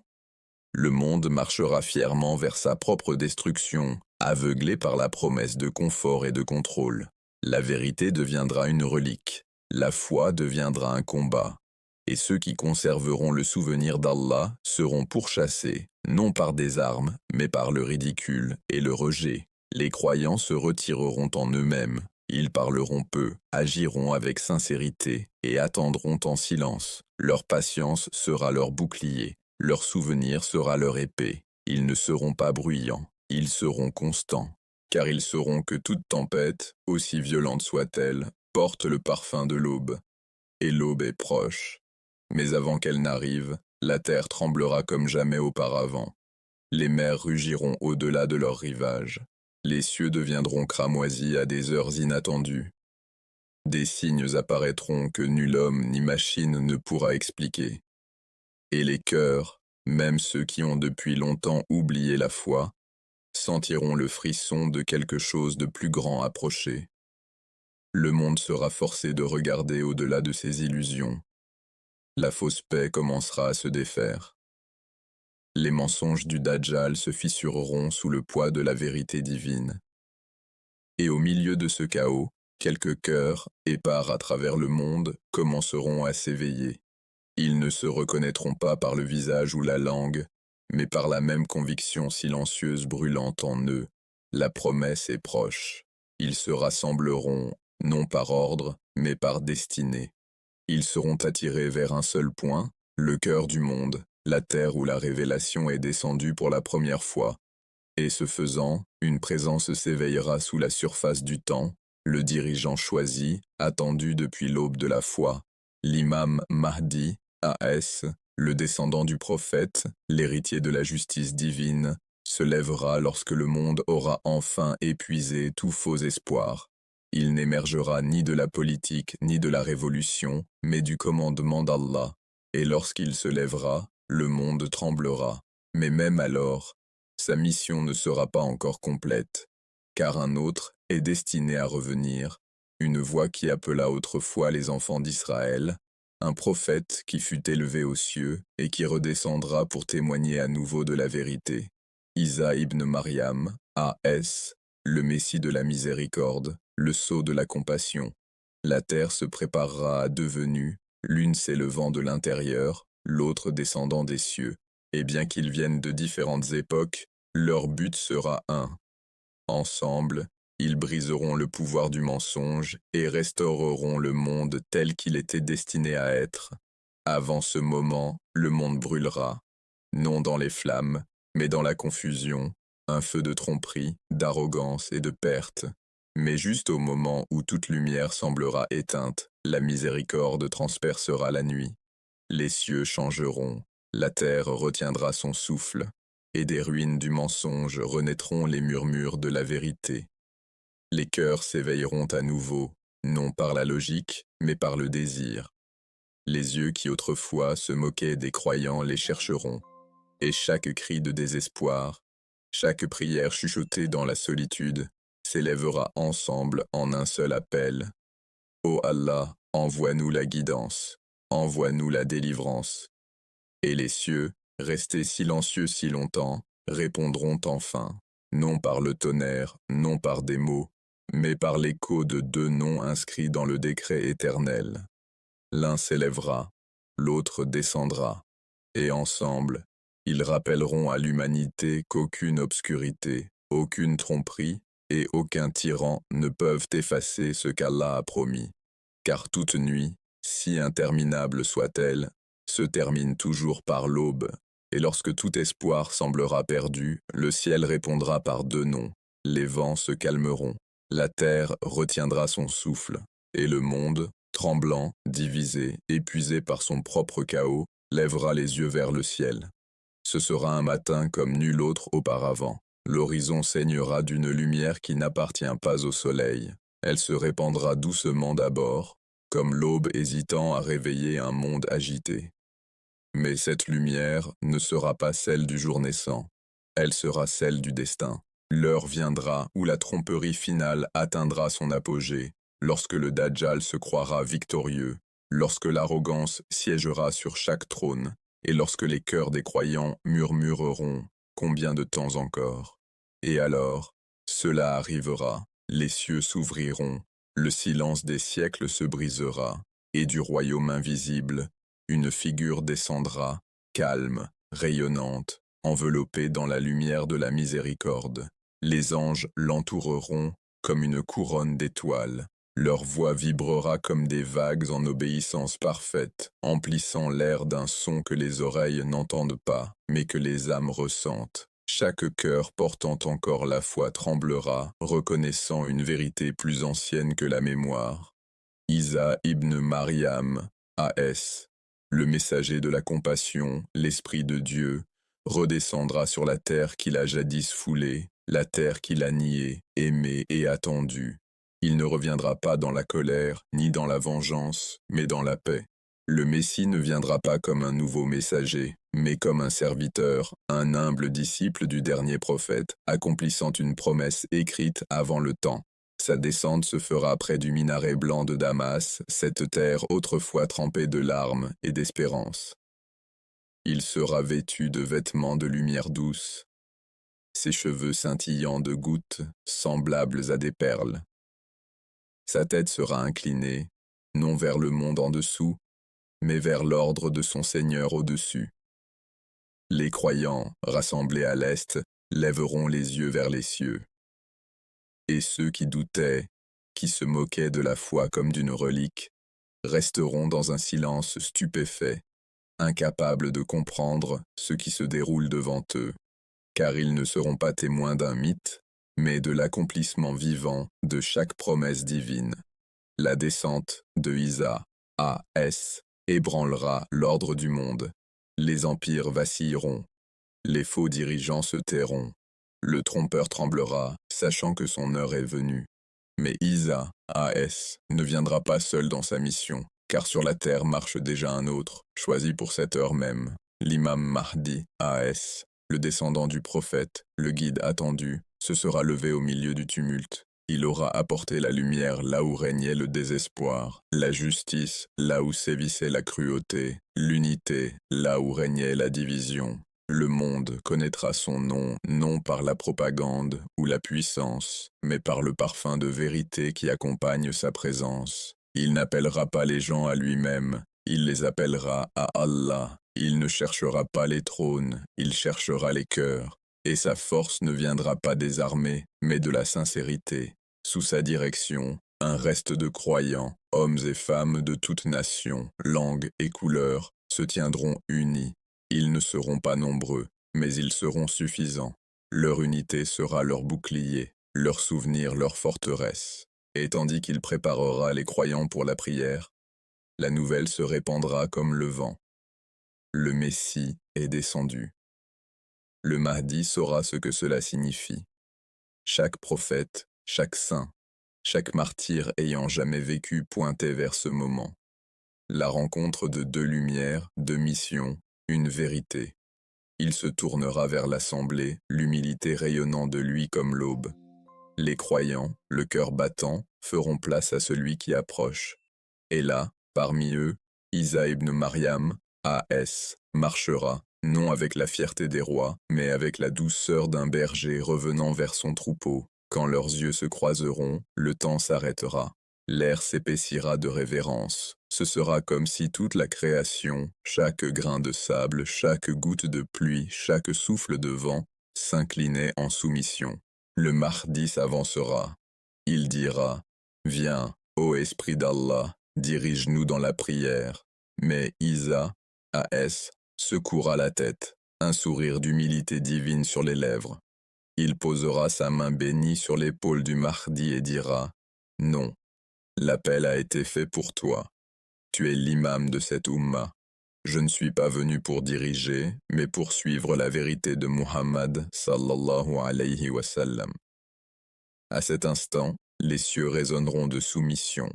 [SPEAKER 1] Le monde marchera fièrement vers sa propre destruction, aveuglé par la promesse de confort et de contrôle. La vérité deviendra une relique, la foi deviendra un combat, et ceux qui conserveront le souvenir d'Allah seront pourchassés, non par des armes, mais par le ridicule et le rejet. Les croyants se retireront en eux-mêmes, ils parleront peu, agiront avec sincérité et attendront en silence. Leur patience sera leur bouclier, leur souvenir sera leur épée. Ils ne seront pas bruyants, ils seront constants, car ils sauront que toute tempête, aussi violente soit-elle, porte le parfum de l'aube. Et l'aube est proche. Mais avant qu'elle n'arrive, la terre tremblera comme jamais auparavant. Les mers rugiront au-delà de leurs rivages. Les cieux deviendront cramoisis à des heures inattendues. Des signes apparaîtront que nul homme ni machine ne pourra expliquer. Et les cœurs, même ceux qui ont depuis longtemps oublié la foi, sentiront le frisson de quelque chose de plus grand approcher. Le monde sera forcé de regarder au-delà de ses illusions. La fausse paix commencera à se défaire. Les mensonges du Dajjal se fissureront sous le poids de la vérité divine. Et au milieu de ce chaos, quelques cœurs, épars à travers le monde, commenceront à s'éveiller. Ils ne se reconnaîtront pas par le visage ou la langue, mais par la même conviction silencieuse brûlante en eux. La promesse est proche. Ils se rassembleront, non par ordre, mais par destinée. Ils seront attirés vers un seul point, le cœur du monde, la terre où la révélation est descendue pour la première fois. Et ce faisant, une présence s'éveillera sous la surface du temps, le dirigeant choisi, attendu depuis l'aube de la foi, l'imam Mahdi, A.S., le descendant du prophète, l'héritier de la justice divine, se lèvera lorsque le monde aura enfin épuisé tout faux espoir. Il n'émergera ni de la politique ni de la révolution, mais du commandement d'Allah. Et lorsqu'il se lèvera, le monde tremblera. Mais même alors, sa mission ne sera pas encore complète, car un autre est destiné à revenir, une voix qui appela autrefois les enfants d'Israël, un prophète qui fut élevé aux cieux et qui redescendra pour témoigner à nouveau de la vérité. Isa ibn Maryam, A.S., le Messie de la miséricorde, le sceau de la compassion. La terre se préparera à deux venues, l'une s'élevant de l'intérieur, l'autre descendant des cieux. Et bien qu'ils viennent de différentes époques, leur but sera un. Ensemble, ils briseront le pouvoir du mensonge et restaureront le monde tel qu'il était destiné à être. Avant ce moment, le monde brûlera, non dans les flammes, mais dans la confusion, un feu de tromperie, d'arrogance et de perte. Mais juste au moment où toute lumière semblera éteinte, la miséricorde transpercera la nuit. Les cieux changeront, la terre retiendra son souffle, et des ruines du mensonge renaîtront les murmures de la vérité. Les cœurs s'éveilleront à nouveau, non par la logique, mais par le désir. Les yeux qui autrefois se moquaient des croyants les chercheront, et chaque cri de désespoir, chaque prière chuchotée dans la solitude, s'élèvera ensemble en un seul appel. Ô Allah, envoie-nous la guidance, envoie-nous la délivrance. Et les cieux, restés silencieux si longtemps, répondront enfin, non par le tonnerre, non par des mots, mais par l'écho de deux noms inscrits dans le décret éternel. L'un s'élèvera, l'autre descendra, et ensemble, ils rappelleront à l'humanité qu'aucune obscurité, aucune tromperie et aucun tyran ne peuvent effacer ce qu'Allah a promis, car toute nuit, si interminable soit-elle, se termine toujours par l'aube, et lorsque tout espoir semblera perdu, le ciel répondra par deux noms, les vents se calmeront, la terre retiendra son souffle, et le monde, tremblant, divisé, épuisé par son propre chaos, lèvera les yeux vers le ciel. Ce sera un matin comme nul autre auparavant. L'horizon saignera d'une lumière qui n'appartient pas au soleil. Elle se répandra doucement d'abord, comme l'aube hésitant à réveiller un monde agité. Mais cette lumière ne sera pas celle du jour naissant. Elle sera celle du destin. L'heure viendra où la tromperie finale atteindra son apogée, lorsque le Dajjal se croira victorieux, lorsque l'arrogance siégera sur chaque trône, et lorsque les cœurs des croyants murmureront « Combien de temps encore ?» Et alors, cela arrivera, les cieux s'ouvriront, le silence des siècles se brisera, et du royaume invisible, une figure descendra, calme, rayonnante, enveloppée dans la lumière de la miséricorde. Les anges l'entoureront comme une couronne d'étoiles. Leur voix vibrera comme des vagues en obéissance parfaite, emplissant l'air d'un son que les oreilles n'entendent pas, mais que les âmes ressentent. Chaque cœur portant encore la foi tremblera, reconnaissant une vérité plus ancienne que la mémoire. Isa ibn Maryam, A.S., le messager de la compassion, l'Esprit de Dieu, redescendra sur la terre qu'il a jadis foulée, la terre qu'il a niée, aimée et attendue. Il ne reviendra pas dans la colère, ni dans la vengeance, mais dans la paix. Le Messie ne viendra pas comme un nouveau messager, mais comme un serviteur, un humble disciple du dernier prophète, accomplissant une promesse écrite avant le temps. Sa descente se fera près du minaret blanc de Damas, cette terre autrefois trempée de larmes et d'espérance. Il sera vêtu de vêtements de lumière douce, ses cheveux scintillants de gouttes, semblables à des perles. Sa tête sera inclinée, non vers le monde en dessous, mais vers l'ordre de son Seigneur au-dessus. Les croyants, rassemblés à l'est, lèveront les yeux vers les cieux. Et ceux qui doutaient, qui se moquaient de la foi comme d'une relique, resteront dans un silence stupéfait, incapables de comprendre ce qui se déroule devant eux, car ils ne seront pas témoins d'un mythe, mais de l'accomplissement vivant de chaque promesse divine. La descente de Isa, A.S., ébranlera l'ordre du monde. Les empires vacilleront. Les faux dirigeants se tairont. Le trompeur tremblera, sachant que son heure est venue. Mais Isa, A.S., ne viendra pas seul dans sa mission, car sur la terre marche déjà un autre, choisi pour cette heure même, l'imam Mahdi, A.S., le descendant du prophète, le guide attendu, se sera levé au milieu du tumulte. Il aura apporté la lumière là où régnait le désespoir, la justice là où sévissait la cruauté, l'unité là où régnait la division. Le monde connaîtra son nom, non par la propagande ou la puissance, mais par le parfum de vérité qui accompagne sa présence. Il n'appellera pas les gens à lui-même, il les appellera à Allah. Il ne cherchera pas les trônes, il cherchera les cœurs. Et sa force ne viendra pas des armées, mais de la sincérité. Sous sa direction, un reste de croyants, hommes et femmes de toutes nations, langues et couleurs, se tiendront unis. Ils ne seront pas nombreux, mais ils seront suffisants. Leur unité sera leur bouclier, leur souvenir leur forteresse. Et tandis qu'il préparera les croyants pour la prière, la nouvelle se répandra comme le vent. Le Messie est descendu. Le Mahdi saura ce que cela signifie. Chaque prophète, chaque saint, chaque martyr ayant jamais vécu pointait vers ce moment. La rencontre de deux lumières, deux missions, une vérité. Il se tournera vers l'assemblée, l'humilité rayonnant de lui comme l'aube. Les croyants, le cœur battant, feront place à celui qui approche. Et là, parmi eux, Isa ibn Maryam, A.S., marchera, non avec la fierté des rois, mais avec la douceur d'un berger revenant vers son troupeau. Quand leurs yeux se croiseront, le temps s'arrêtera. L'air s'épaissira de révérence. Ce sera comme si toute la création, chaque grain de sable, chaque goutte de pluie, chaque souffle de vent, s'inclinait en soumission. Le Mahdi s'avancera. Il dira « Viens, ô Esprit d'Allah, dirige-nous dans la prière. Mais Isa, A.S., secoura la tête, un sourire d'humilité divine sur les lèvres. Il posera sa main bénie sur l'épaule du Mahdi et dira « Non, l'appel a été fait pour toi. Tu es l'imam de cette Ummah. Je ne suis pas venu pour diriger, mais pour suivre la vérité de Muhammad sallallahu alayhi wa sallam. » À cet instant, les cieux résonneront de soumission.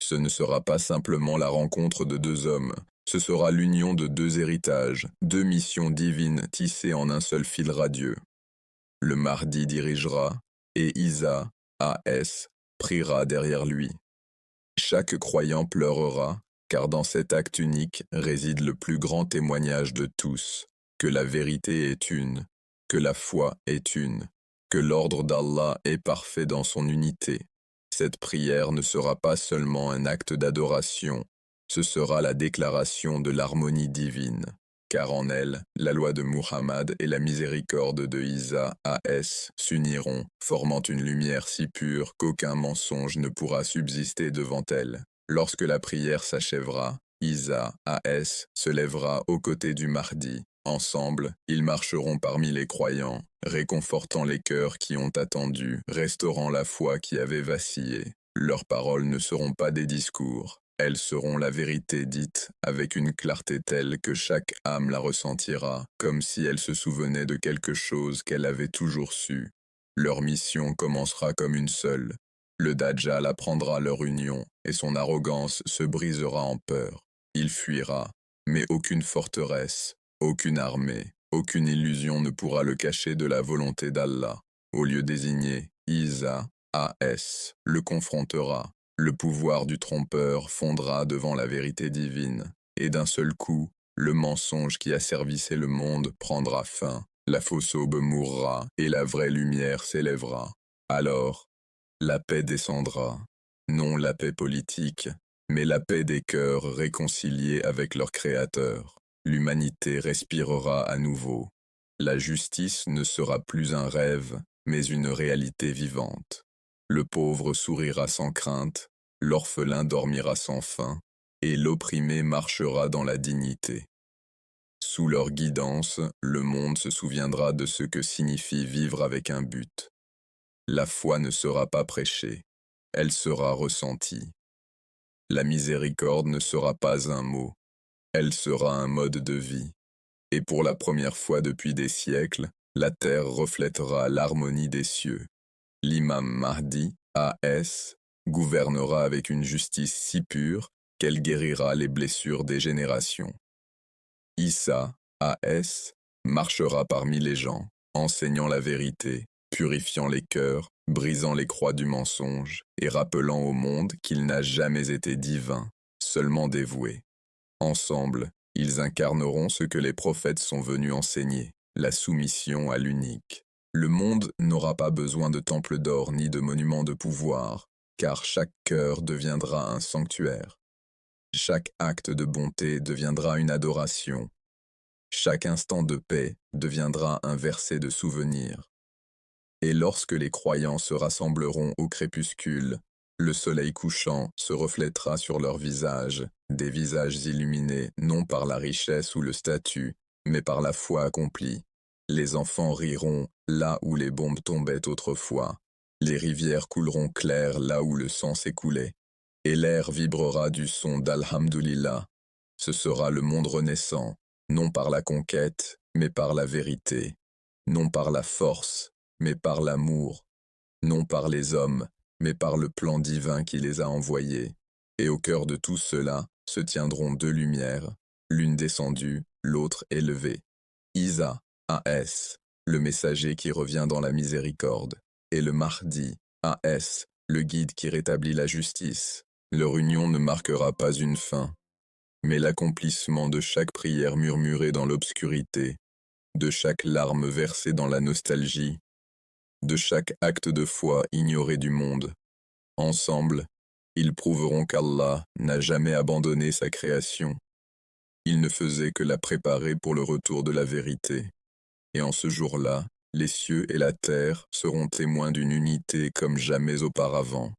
[SPEAKER 1] Ce ne sera pas simplement la rencontre de deux hommes, ce sera l'union de deux héritages, deux missions divines tissées en un seul fil radieux. Le Mahdi dirigera, et Isa, A.S., priera derrière lui. Chaque croyant pleurera, car dans cet acte unique réside le plus grand témoignage de tous, que la vérité est une, que la foi est une, que l'ordre d'Allah est parfait dans son unité. Cette prière ne sera pas seulement un acte d'adoration, ce sera la déclaration de l'harmonie divine, car en elle, la loi de Muhammad et la miséricorde de Isa A.S. s'uniront, formant une lumière si pure qu'aucun mensonge ne pourra subsister devant elle. Lorsque la prière s'achèvera, Isa A.S. se lèvera aux côtés du Mahdi. Ensemble, ils marcheront parmi les croyants, réconfortant les cœurs qui ont attendu, restaurant la foi qui avait vacillé. Leurs paroles ne seront pas des discours, elles seront la vérité dite avec une clarté telle que chaque âme la ressentira, comme si elle se souvenait de quelque chose qu'elle avait toujours su. Leur mission commencera comme une seule. Le Dajjal apprendra leur union, et son arrogance se brisera en peur. Il fuira, mais aucune forteresse, aucune armée, aucune illusion ne pourra le cacher de la volonté d'Allah. Au lieu désigné, Isa, A.S., le confrontera. Le pouvoir du trompeur fondra devant la vérité divine, et d'un seul coup, le mensonge qui asservissait le monde prendra fin. La fausse aube mourra, et la vraie lumière s'élèvera. Alors, la paix descendra. Non la paix politique, mais la paix des cœurs réconciliés avec leur Créateur. L'humanité respirera à nouveau. La justice ne sera plus un rêve, mais une réalité vivante. Le pauvre sourira sans crainte, l'orphelin dormira sans faim, et l'opprimé marchera dans la dignité. Sous leur guidance, le monde se souviendra de ce que signifie vivre avec un but. La foi ne sera pas prêchée, elle sera ressentie. La miséricorde ne sera pas un mot, elle sera un mode de vie. Et pour la première fois depuis des siècles, la terre reflètera l'harmonie des cieux. L'imam Mahdi, A.S., gouvernera avec une justice si pure qu'elle guérira les blessures des générations. Issa, A.S., marchera parmi les gens, enseignant la vérité, purifiant les cœurs, brisant les croix du mensonge et rappelant au monde qu'il n'a jamais été divin, seulement dévoué. Ensemble, ils incarneront ce que les prophètes sont venus enseigner, la soumission à l'unique. Le monde n'aura pas besoin de temples d'or ni de monuments de pouvoir, car chaque cœur deviendra un sanctuaire. Chaque acte de bonté deviendra une adoration. Chaque instant de paix deviendra un verset de souvenir. Et lorsque les croyants se rassembleront au crépuscule, le soleil couchant se reflètera sur leurs visages, des visages illuminés non par la richesse ou le statut, mais par la foi accomplie. Les enfants riront là où les bombes tombaient autrefois. Les rivières couleront claires là où le sang s'écoulait. Et l'air vibrera du son d'Alhamdulillah. Ce sera le monde renaissant, non par la conquête, mais par la vérité. Non par la force, mais par l'amour. Non par les hommes, mais par le plan divin qui les a envoyés. Et au cœur de tout cela se tiendront deux lumières, l'une descendue, l'autre élevée. Isa, A.S., le messager qui revient dans la miséricorde, et le Mahdi, A.S., le guide qui rétablit la justice. Leur union ne marquera pas une fin, mais l'accomplissement de chaque prière murmurée dans l'obscurité, de chaque larme versée dans la nostalgie, de chaque acte de foi ignoré du monde. Ensemble, ils prouveront qu'Allah n'a jamais abandonné sa création. Il ne faisait que la préparer pour le retour de la vérité. Et en ce jour-là, les cieux et la terre seront témoins d'une unité comme jamais auparavant.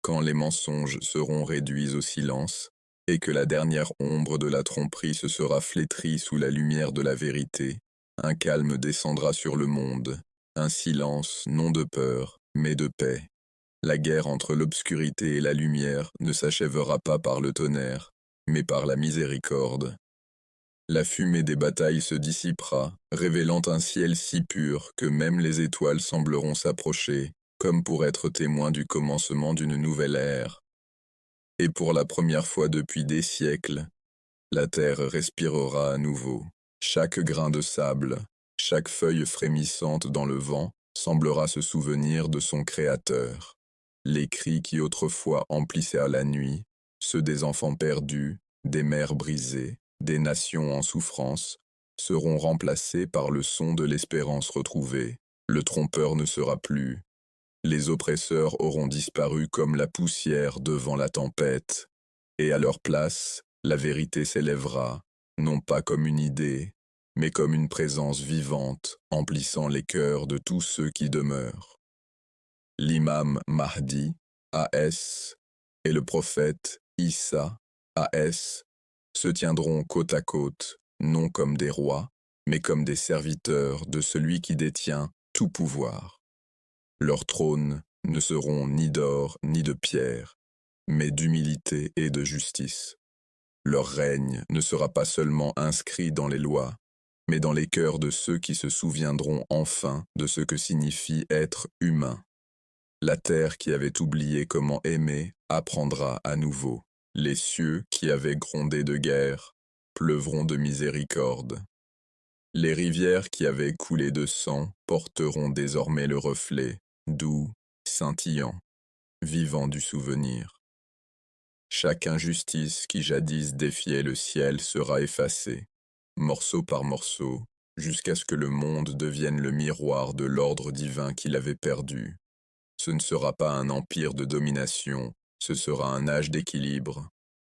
[SPEAKER 1] quand les mensonges seront réduits au silence, et que la dernière ombre de la tromperie se sera flétrie sous la lumière de la vérité, un calme descendra sur le monde, un silence non de peur, mais de paix. La guerre entre l'obscurité et la lumière ne s'achèvera pas par le tonnerre, mais par la miséricorde. La fumée des batailles se dissipera, révélant un ciel si pur que même les étoiles sembleront s'approcher, comme pour être témoins du commencement d'une nouvelle ère. Et pour la première fois depuis des siècles, la terre respirera à nouveau. Chaque grain de sable, chaque feuille frémissante dans le vent semblera se souvenir de son Créateur. Les cris qui autrefois emplissaient la nuit, ceux des enfants perdus, des mères brisées, des nations en souffrance, seront remplacés par le son de l'espérance retrouvée. Le trompeur ne sera plus. Les oppresseurs auront disparu comme la poussière devant la tempête, et à leur place, la vérité s'élèvera, non pas comme une idée, mais comme une présence vivante, emplissant les cœurs de tous ceux qui demeurent. L'imam Mahdi, A.S., et le prophète Issa, A.S., se tiendront côte à côte, non comme des rois, mais comme des serviteurs de celui qui détient tout pouvoir. Leurs trônes ne seront ni d'or ni de pierre, mais d'humilité et de justice. Leur règne ne sera pas seulement inscrit dans les lois, mais dans les cœurs de ceux qui se souviendront enfin de ce que signifie être humain. La terre qui avait oublié comment aimer apprendra à nouveau. Les cieux qui avaient grondé de guerre pleuvront de miséricorde. Les rivières qui avaient coulé de sang porteront désormais le reflet, doux, scintillant, vivant du souvenir. Chaque injustice qui jadis défiait le ciel sera effacée, morceau par morceau, jusqu'à ce que le monde devienne le miroir de l'ordre divin qu'il avait perdu. Ce ne sera pas un empire de domination, ce sera un âge d'équilibre.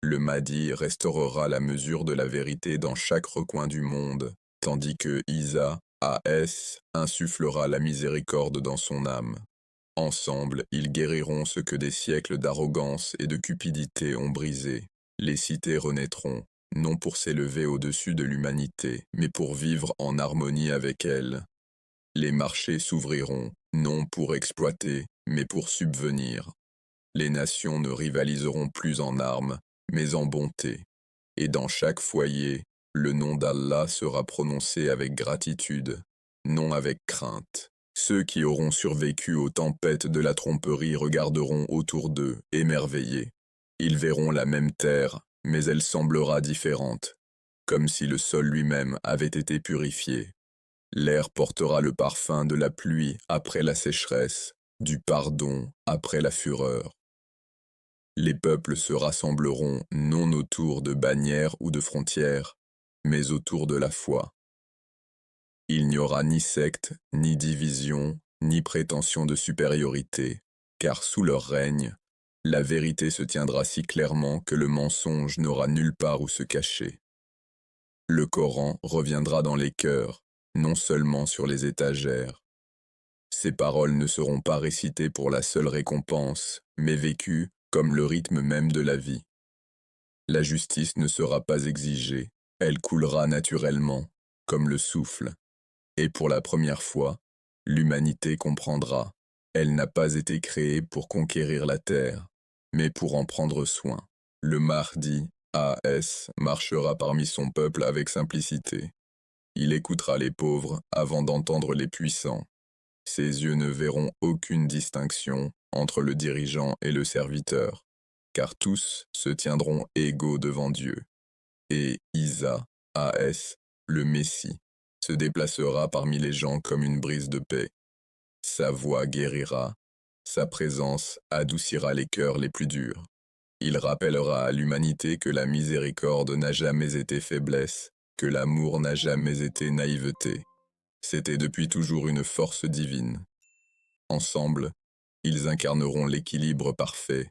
[SPEAKER 1] Le Mahdi restaurera la mesure de la vérité dans chaque recoin du monde, tandis que Isa, A.S., insufflera la miséricorde dans son âme. Ensemble, ils guériront ce que des siècles d'arrogance et de cupidité ont brisé. Les cités renaîtront, non pour s'élever au-dessus de l'humanité, mais pour vivre en harmonie avec elle. Les marchés s'ouvriront, non pour exploiter, mais pour subvenir. Les nations ne rivaliseront plus en armes, mais en bonté. Et dans chaque foyer, le nom d'Allah sera prononcé avec gratitude, non avec crainte. Ceux qui auront survécu aux tempêtes de la tromperie regarderont autour d'eux, émerveillés. Ils verront la même terre, mais elle semblera différente, comme si le sol lui-même avait été purifié. L'air portera le parfum de la pluie après la sécheresse, du pardon après la fureur. Les peuples se rassembleront non autour de bannières ou de frontières, mais autour de la foi. Il n'y aura ni secte, ni division, ni prétention de supériorité, car sous leur règne, la vérité se tiendra si clairement que le mensonge n'aura nulle part où se cacher. Le Coran reviendra dans les cœurs, non seulement sur les étagères. Ces paroles ne seront pas récitées pour la seule récompense, mais vécues comme le rythme même de la vie. La justice ne sera pas exigée, elle coulera naturellement, comme le souffle. Et pour la première fois, l'humanité comprendra. Elle n'a pas été créée pour conquérir la terre, mais pour en prendre soin. Le Mahdi, A.S., marchera parmi son peuple avec simplicité. Il écoutera les pauvres avant d'entendre les puissants. Ses yeux ne verront aucune distinction entre le dirigeant et le serviteur, car tous se tiendront égaux devant Dieu. Et Isa, A.S., le Messie, se déplacera parmi les gens comme une brise de paix. Sa voix guérira, sa présence adoucira les cœurs les plus durs. Il rappellera à l'humanité que la miséricorde n'a jamais été faiblesse, que l'amour n'a jamais été naïveté. C'était depuis toujours une force divine. Ensemble, ils incarneront l'équilibre parfait,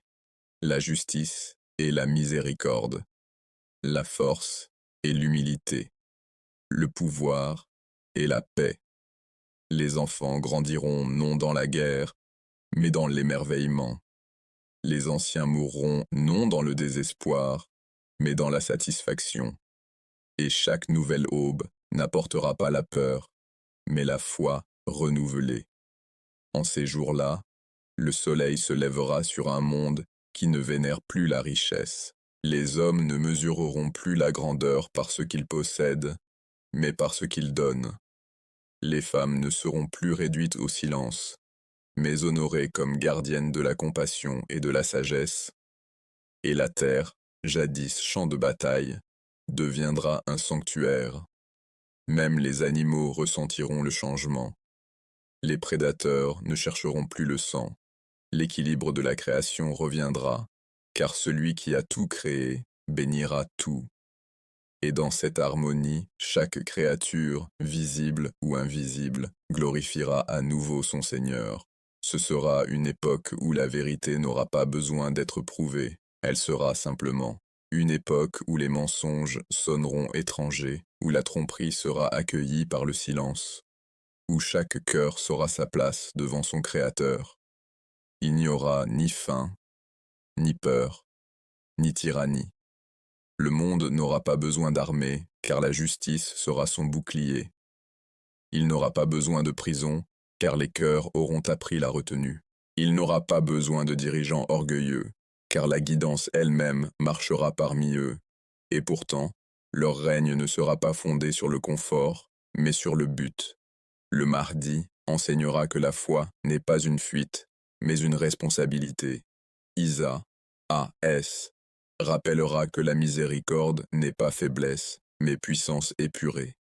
[SPEAKER 1] la justice et la miséricorde, la force et l'humilité, le pouvoir et la paix. Les enfants grandiront non dans la guerre, mais dans l'émerveillement. Les anciens mourront non dans le désespoir, mais dans la satisfaction. Et chaque nouvelle aube n'apportera pas la peur, mais la foi renouvelée. En ces jours-là, le soleil se lèvera sur un monde qui ne vénère plus la richesse. Les hommes ne mesureront plus la grandeur par ce qu'ils possèdent, mais par ce qu'ils donnent. Les femmes ne seront plus réduites au silence, mais honorées comme gardiennes de la compassion et de la sagesse. Et la terre, jadis champ de bataille, deviendra un sanctuaire. Même les animaux ressentiront le changement. Les prédateurs ne chercheront plus le sang. L'équilibre de la création reviendra, car celui qui a tout créé bénira tout. Et dans cette harmonie, chaque créature, visible ou invisible, glorifiera à nouveau son Seigneur. Ce sera une époque où la vérité n'aura pas besoin d'être prouvée. Elle sera simplement une époque où les mensonges sonneront étrangers, où la tromperie sera accueillie par le silence, où chaque cœur saura sa place devant son Créateur. Il n'y aura ni faim, ni peur, ni tyrannie. Le monde n'aura pas besoin d'armée, car la justice sera son bouclier. Il n'aura pas besoin de prison, car les cœurs auront appris la retenue. Il n'aura pas besoin de dirigeants orgueilleux, car la guidance elle-même marchera parmi eux. Et pourtant, leur règne ne sera pas fondé sur le confort, mais sur le but. Le Mahdi enseignera que la foi n'est pas une fuite, mais une responsabilité. Isa, A.S. rappellera que la miséricorde n'est pas faiblesse, mais puissance épurée.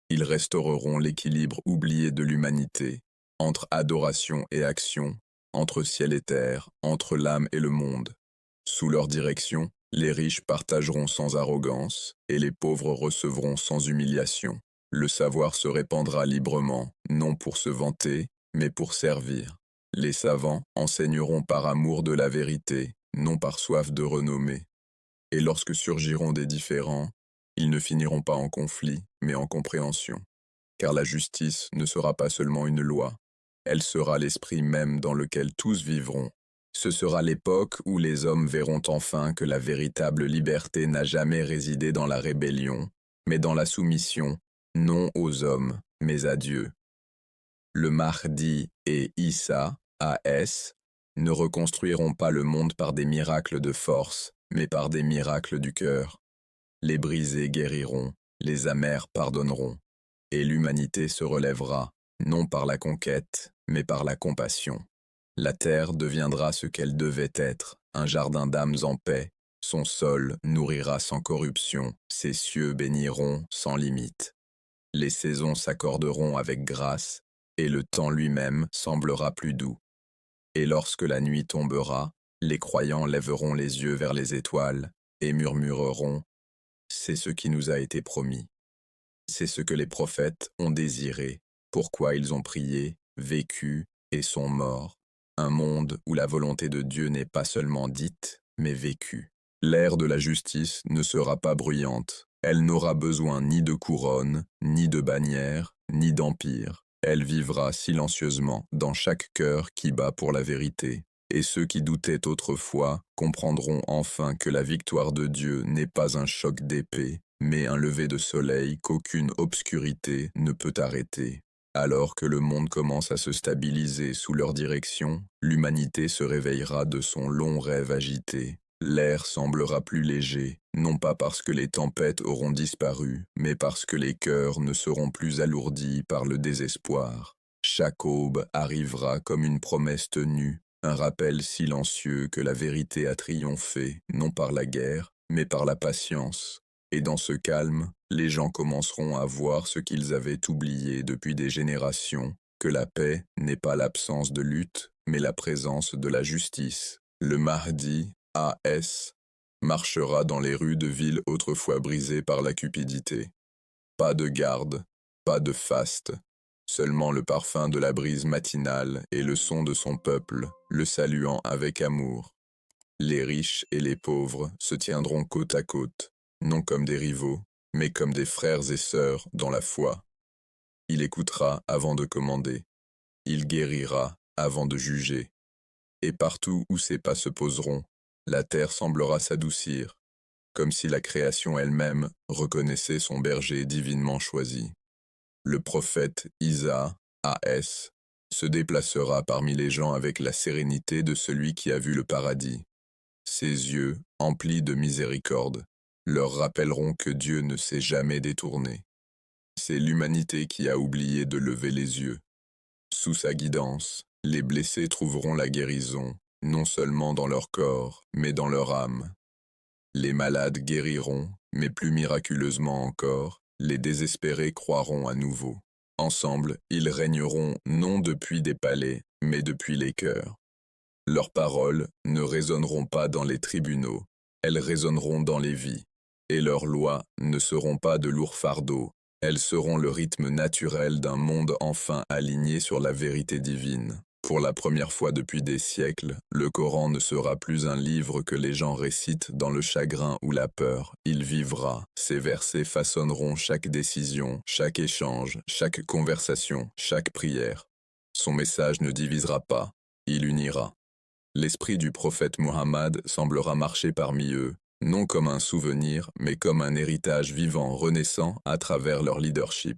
[SPEAKER 1] Ils restaureront l'équilibre oublié de l'humanité, entre adoration et action, entre ciel et terre, entre l'âme et le monde. Sous leur direction, les riches partageront sans arrogance, et les pauvres recevront sans humiliation. Le savoir se répandra librement, non pour se vanter, mais pour servir. Les savants enseigneront par amour de la vérité, non par soif de renommée. Et lorsque surgiront des différends, ils ne finiront pas en conflit, mais en compréhension. Car la justice ne sera pas seulement une loi, elle sera l'esprit même dans lequel tous vivront. Ce sera l'époque où les hommes verront enfin que la véritable liberté n'a jamais résidé dans la rébellion, mais dans la soumission, non aux hommes, mais à Dieu. Le Mahdi et Issa, A.S., ne reconstruiront pas le monde par des miracles de force, mais par des miracles du cœur. Les brisés guériront, les amers pardonneront, et l'humanité se relèvera, non par la conquête, mais par la compassion. La terre deviendra ce qu'elle devait être, un jardin d'âmes en paix. Son sol nourrira sans corruption, ses cieux béniront sans limite. Les saisons s'accorderont avec grâce, et le temps lui-même semblera plus doux. Et lorsque la nuit tombera, les croyants lèveront les yeux vers les étoiles, et murmureront « C'est ce qui nous a été promis. C'est ce que les prophètes ont désiré, pourquoi ils ont prié, vécu et sont morts. Un monde où la volonté de Dieu n'est pas seulement dite, mais vécue. L'ère de la justice ne sera pas bruyante. Elle n'aura besoin ni de couronne, ni de bannière, ni d'empire. Elle vivra silencieusement dans chaque cœur qui bat pour la vérité. Et ceux qui doutaient autrefois comprendront enfin que la victoire de Dieu n'est pas un choc d'épée, mais un lever de soleil qu'aucune obscurité ne peut arrêter. Alors que le monde commence à se stabiliser sous leur direction, l'humanité se réveillera de son long rêve agité. L'air semblera plus léger, non pas parce que les tempêtes auront disparu, mais parce que les cœurs ne seront plus alourdis par le désespoir. Chaque aube arrivera comme une promesse tenue, un rappel silencieux que la vérité a triomphé, non par la guerre, mais par la patience. Et dans ce calme, les gens commenceront à voir ce qu'ils avaient oublié depuis des générations, que la paix n'est pas l'absence de lutte, mais la présence de la justice. Le Mahdi, A.S., marchera dans les rues de villes autrefois brisées par la cupidité. Pas de garde, pas de faste, seulement le parfum de la brise matinale et le son de son peuple, le saluant avec amour. Les riches et les pauvres se tiendront côte à côte, non comme des rivaux, mais comme des frères et sœurs dans la foi. Il écoutera avant de commander. Il guérira avant de juger. Et partout où ses pas se poseront, la terre semblera s'adoucir, comme si la création elle-même reconnaissait son berger divinement choisi. Le prophète Isa, A.S., se déplacera parmi les gens avec la sérénité de celui qui a vu le paradis. Ses yeux, emplis de miséricorde, leur rappelleront que Dieu ne s'est jamais détourné. C'est l'humanité qui a oublié de lever les yeux. Sous sa guidance, les blessés trouveront la guérison, non seulement dans leur corps, mais dans leur âme. Les malades guériront, mais plus miraculeusement encore, les désespérés croiront à nouveau. Ensemble, ils régneront non depuis des palais, mais depuis les cœurs. Leurs paroles ne résonneront pas dans les tribunaux, elles résonneront dans les vies. Et leurs lois ne seront pas de lourds fardeaux, elles seront le rythme naturel d'un monde enfin aligné sur la vérité divine. Pour la première fois depuis des siècles, le Coran ne sera plus un livre que les gens récitent dans le chagrin ou la peur. Il vivra. Ces versets façonneront chaque décision, chaque échange, chaque conversation, chaque prière. Son message ne divisera pas, il unira. L'esprit du prophète Muhammad semblera marcher parmi eux, non comme un souvenir, mais comme un héritage vivant renaissant à travers leur leadership.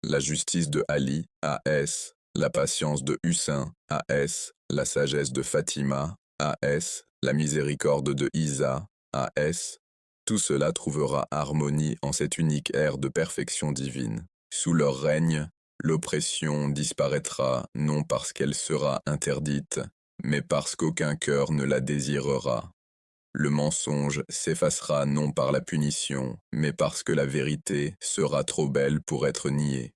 [SPEAKER 1] La justice de Ali, A.S., la patience de Hussein, A.S., la sagesse de Fatima, A.S., la miséricorde de Isa, A.S., tout cela trouvera harmonie en cette unique ère de perfection divine. Sous leur règne, l'oppression disparaîtra non parce qu'elle sera interdite, mais parce qu'aucun cœur ne la désirera. Le mensonge s'effacera non par la punition, mais parce que la vérité sera trop belle pour être niée.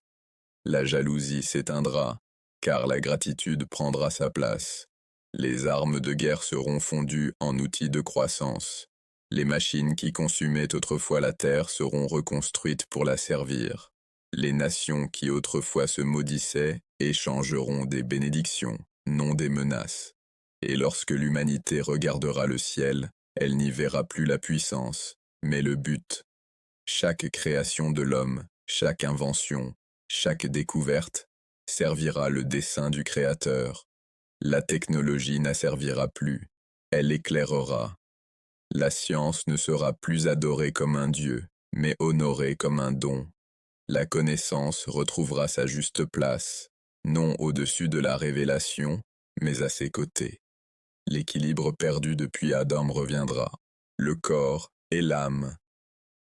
[SPEAKER 1] La jalousie s'éteindra, car la gratitude prendra sa place. Les armes de guerre seront fondues en outils de croissance. Les machines qui consumaient autrefois la terre seront reconstruites pour la servir. Les nations qui autrefois se maudissaient échangeront des bénédictions, non des menaces. Et lorsque l'humanité regardera le ciel, elle n'y verra plus la puissance, mais le but. Chaque création de l'homme, chaque invention, chaque découverte servira le dessein du Créateur. La technologie n'asservira plus, elle éclairera. La science ne sera plus adorée comme un dieu, mais honorée comme un don. La connaissance retrouvera sa juste place, non au-dessus de la révélation, mais à ses côtés. L'équilibre perdu depuis Adam reviendra. Le corps et l'âme,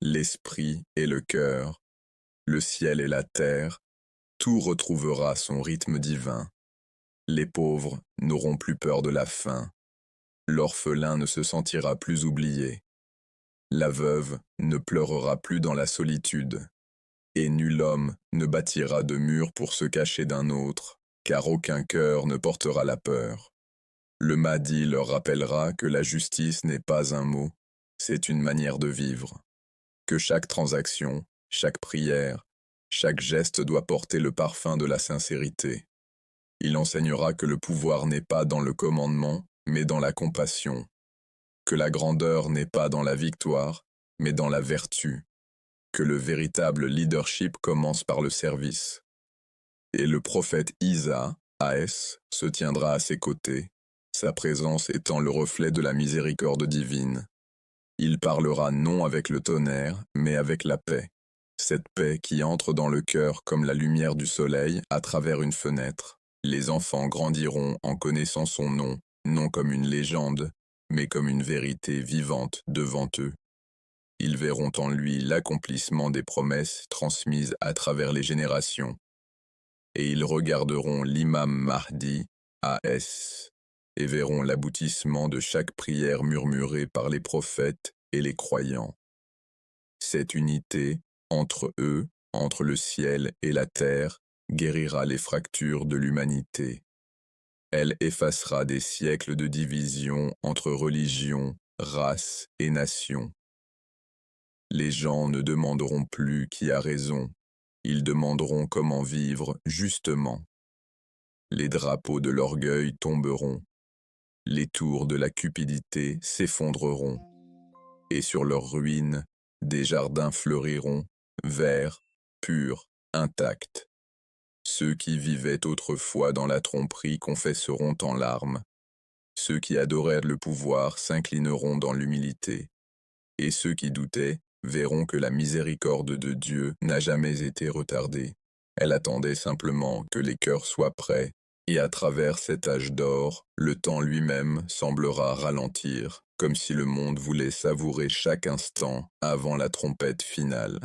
[SPEAKER 1] l'esprit et le cœur, le ciel et la terre, tout retrouvera son rythme divin. Les pauvres n'auront plus peur de la faim. L'orphelin ne se sentira plus oublié. La veuve ne pleurera plus dans la solitude. Et nul homme ne bâtira de mur pour se cacher d'un autre, car aucun cœur ne portera la peur. Le Mahdi leur rappellera que la justice n'est pas un mot, c'est une manière de vivre. Que chaque transaction, chaque prière, chaque geste doit porter le parfum de la sincérité. Il enseignera que le pouvoir n'est pas dans le commandement, mais dans la compassion. Que la grandeur n'est pas dans la victoire, mais dans la vertu. Que le véritable leadership commence par le service. Et le prophète Isa, A.S., se tiendra à ses côtés, sa présence étant le reflet de la miséricorde divine. Il parlera non avec le tonnerre, mais avec la paix. Cette paix qui entre dans le cœur comme la lumière du soleil à travers une fenêtre. Les enfants grandiront en connaissant son nom, non comme une légende, mais comme une vérité vivante devant eux. Ils verront en lui l'accomplissement des promesses transmises à travers les générations. Et ils regarderont l'imam Mahdi, A.S., et verront l'aboutissement de chaque prière murmurée par les prophètes et les croyants. Cette unité, entre eux, entre le ciel et la terre, guérira les fractures de l'humanité. Elle effacera des siècles de division entre religions, races et nations. Les gens ne demanderont plus qui a raison, ils demanderont comment vivre justement. Les drapeaux de l'orgueil tomberont, les tours de la cupidité s'effondreront, et sur leurs ruines, des jardins fleuriront, verts, purs, intacts. Ceux qui vivaient autrefois dans la tromperie confesseront en larmes. Ceux qui adorèrent le pouvoir s'inclineront dans l'humilité, et ceux qui doutaient verront que la miséricorde de Dieu n'a jamais été retardée. Elle attendait simplement que les cœurs soient prêts, et à travers cet âge d'or, le temps lui-même semblera ralentir, comme si le monde voulait savourer chaque instant avant la trompette finale.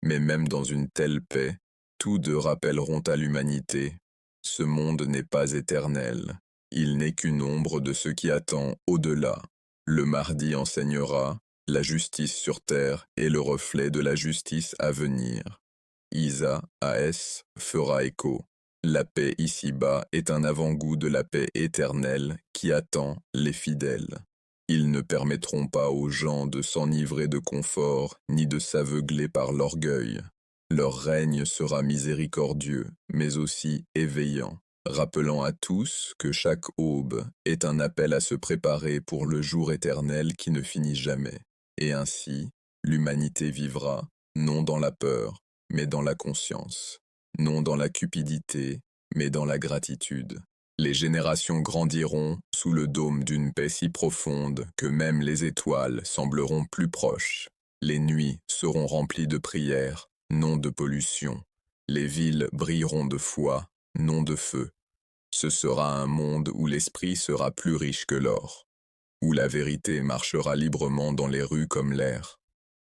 [SPEAKER 1] Mais même dans une telle paix, tous deux rappelleront à l'humanité: ce monde n'est pas éternel, il n'est qu'une ombre de ce qui attend au-delà. Le mardi enseignera: la justice sur terre est le reflet de la justice à venir. Isa, AS, fera écho. La paix ici-bas est un avant-goût de la paix éternelle qui attend les fidèles. Ils ne permettront pas aux gens de s'enivrer de confort ni de s'aveugler par l'orgueil. Leur règne sera miséricordieux, mais aussi éveillant, rappelant à tous que chaque aube est un appel à se préparer pour le jour éternel qui ne finit jamais. Et ainsi, l'humanité vivra, non dans la peur, mais dans la conscience, non dans la cupidité, mais dans la gratitude. Les générations grandiront sous le dôme d'une paix si profonde que même les étoiles sembleront plus proches. Les nuits seront remplies de prières, non de pollution. Les villes brilleront de foi, non de feu. Ce sera un monde où l'esprit sera plus riche que l'or, où la vérité marchera librement dans les rues comme l'air,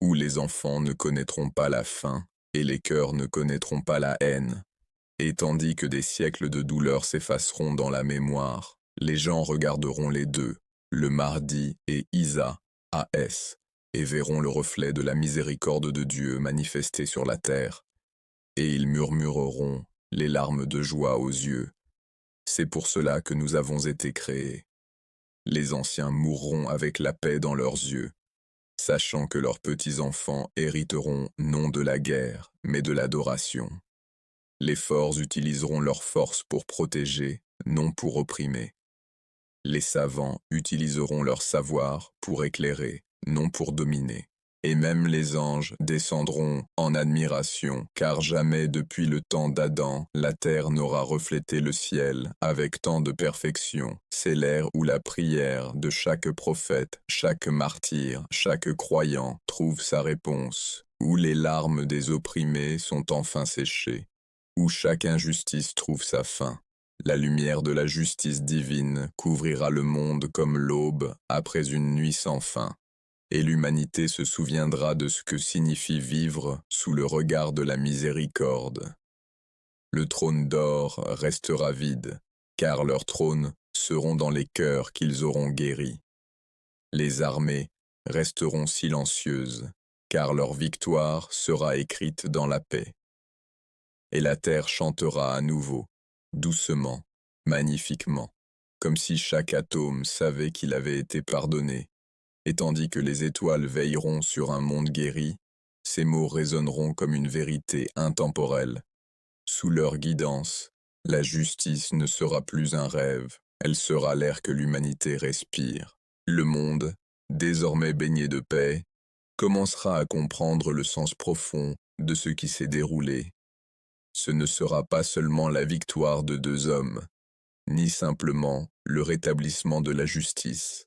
[SPEAKER 1] où les enfants ne connaîtront pas la faim et les cœurs ne connaîtront pas la haine. Et tandis que des siècles de douleur s'effaceront dans la mémoire, les gens regarderont les deux, le mardi et Isa, AS, et verront le reflet de la miséricorde de Dieu manifesté sur la terre. Et ils murmureront, les larmes de joie aux yeux: c'est pour cela que nous avons été créés. Les anciens mourront avec la paix dans leurs yeux, sachant que leurs petits-enfants hériteront non de la guerre, mais de l'adoration. Les forts utiliseront leur force pour protéger, non pour opprimer. Les savants utiliseront leur savoir pour éclairer, non pour dominer. Et même les anges descendront en admiration, car jamais depuis le temps d'Adam, la terre n'aura reflété le ciel avec tant de perfection. C'est l'ère où la prière de chaque prophète, chaque martyr, chaque croyant trouve sa réponse, où les larmes des opprimés sont enfin séchées, où chaque injustice trouve sa fin. La lumière de la justice divine couvrira le monde comme l'aube après une nuit sans fin. Et l'humanité se souviendra de ce que signifie vivre sous le regard de la miséricorde. Le trône d'or restera vide, car leurs trônes seront dans les cœurs qu'ils auront guéris. Les armées resteront silencieuses, car leur victoire sera écrite dans la paix. Et la terre chantera à nouveau, doucement, magnifiquement, comme si chaque atome savait qu'il avait été pardonné. Et tandis que les étoiles veilleront sur un monde guéri, ces mots résonneront comme une vérité intemporelle. Sous leur guidance, la justice ne sera plus un rêve, elle sera l'air que l'humanité respire. Le monde, désormais baigné de paix, commencera à comprendre le sens profond de ce qui s'est déroulé. Ce ne sera pas seulement la victoire de deux hommes, ni simplement le rétablissement de la justice.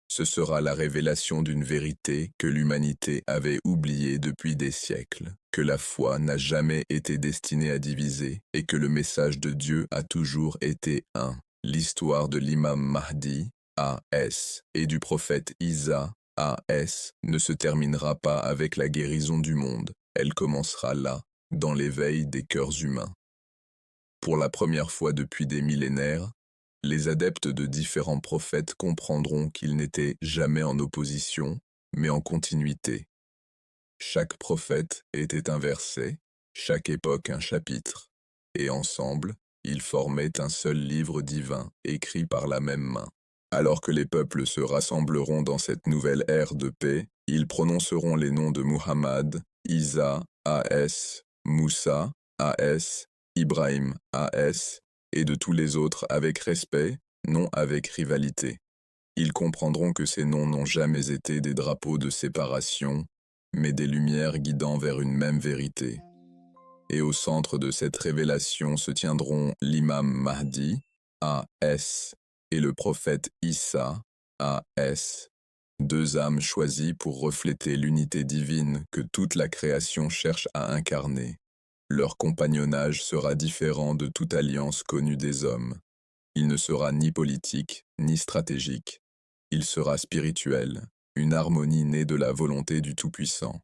[SPEAKER 1] Ce sera la révélation d'une vérité que l'humanité avait oubliée depuis des siècles, que la foi n'a jamais été destinée à diviser et que le message de Dieu a toujours été un. L'histoire de l'imam Mahdi, A.S., et du prophète Isa, A.S., ne se terminera pas avec la guérison du monde, elle commencera là, dans l'éveil des cœurs humains. Pour la première fois depuis des millénaires, les adeptes de différents prophètes comprendront qu'ils n'étaient jamais en opposition, mais en continuité. Chaque prophète était un verset, chaque époque un chapitre, et ensemble, ils formaient un seul livre divin, écrit par la même main. Alors que les peuples se rassembleront dans cette nouvelle ère de paix, ils prononceront les noms de Muhammad, Isa, A.S., Moussa, A.S., Ibrahim, A.S., et de tous les autres avec respect, non avec rivalité. Ils comprendront que ces noms n'ont jamais été des drapeaux de séparation, mais des lumières guidant vers une même vérité. Et au centre de cette révélation se tiendront l'imam Mahdi, A.S., et le prophète Issa, A.S., deux âmes choisies pour refléter l'unité divine que toute la création cherche à incarner. Leur compagnonnage sera différent de toute alliance connue des hommes. Il ne sera ni politique, ni stratégique. Il sera spirituel, une harmonie née de la volonté du Tout-Puissant.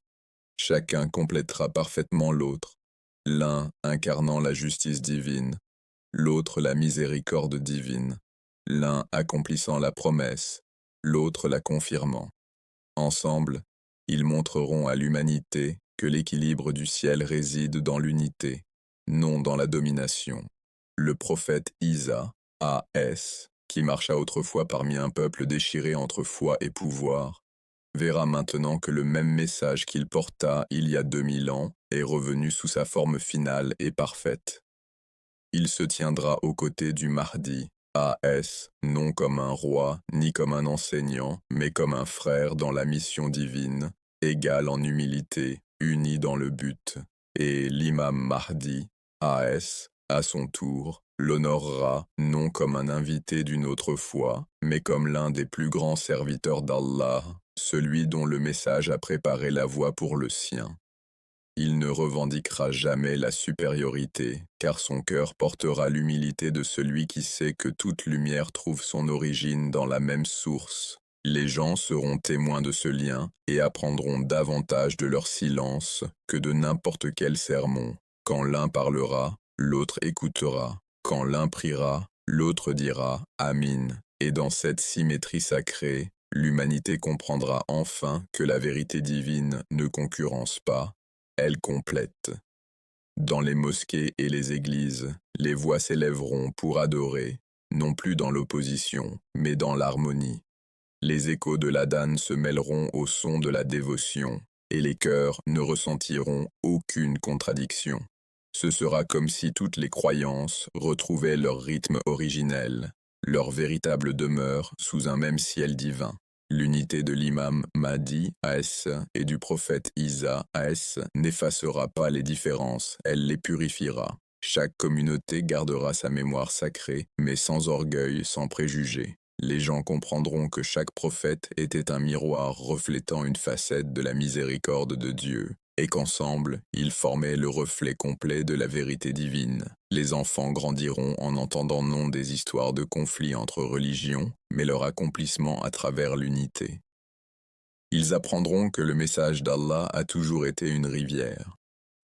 [SPEAKER 1] Chacun complétera parfaitement l'autre, l'un incarnant la justice divine, l'autre la miséricorde divine, l'un accomplissant la promesse, l'autre la confirmant. Ensemble, ils montreront à l'humanité que l'équilibre du ciel réside dans l'unité, non dans la domination. Le prophète Isa, A.S., qui marcha autrefois parmi un peuple déchiré entre foi et pouvoir, verra maintenant que le même message qu'il porta il y a 2000 ans est revenu sous sa forme finale et parfaite. Il se tiendra aux côtés du Mahdi, A.S., non comme un roi ni comme un enseignant, mais comme un frère dans la mission divine, égal en humilité, uni dans le but. Et l'imam Mahdi, A.S., à son tour, l'honorera non comme un invité d'une autre foi, mais comme l'un des plus grands serviteurs d'Allah, celui dont le message a préparé la voie pour le sien. Il ne revendiquera jamais la supériorité, car son cœur portera l'humilité de celui qui sait que toute lumière trouve son origine dans la même source. Les gens seront témoins de ce lien et apprendront davantage de leur silence que de n'importe quel sermon. Quand l'un parlera, l'autre écoutera. Quand l'un priera, l'autre dira « Amin ». Et dans cette symétrie sacrée, l'humanité comprendra enfin que la vérité divine ne concurrence pas, elle complète. Dans les mosquées et les églises, les voix s'élèveront pour adorer, non plus dans l'opposition, mais dans l'harmonie. Les échos de l'adhan se mêleront au son de la dévotion, et les cœurs ne ressentiront aucune contradiction. Ce sera comme si toutes les croyances retrouvaient leur rythme originel, leur véritable demeure sous un même ciel divin. L'unité de l'imam Mahdi, A.S., et du prophète Isa, A.S., n'effacera pas les différences, elle les purifiera. Chaque communauté gardera sa mémoire sacrée, mais sans orgueil, sans préjugés. Les gens comprendront que chaque prophète était un miroir reflétant une facette de la miséricorde de Dieu, et qu'ensemble, ils formaient le reflet complet de la vérité divine. Les enfants grandiront en entendant non des histoires de conflits entre religions, mais leur accomplissement à travers l'unité. Ils apprendront que le message d'Allah a toujours été une rivière,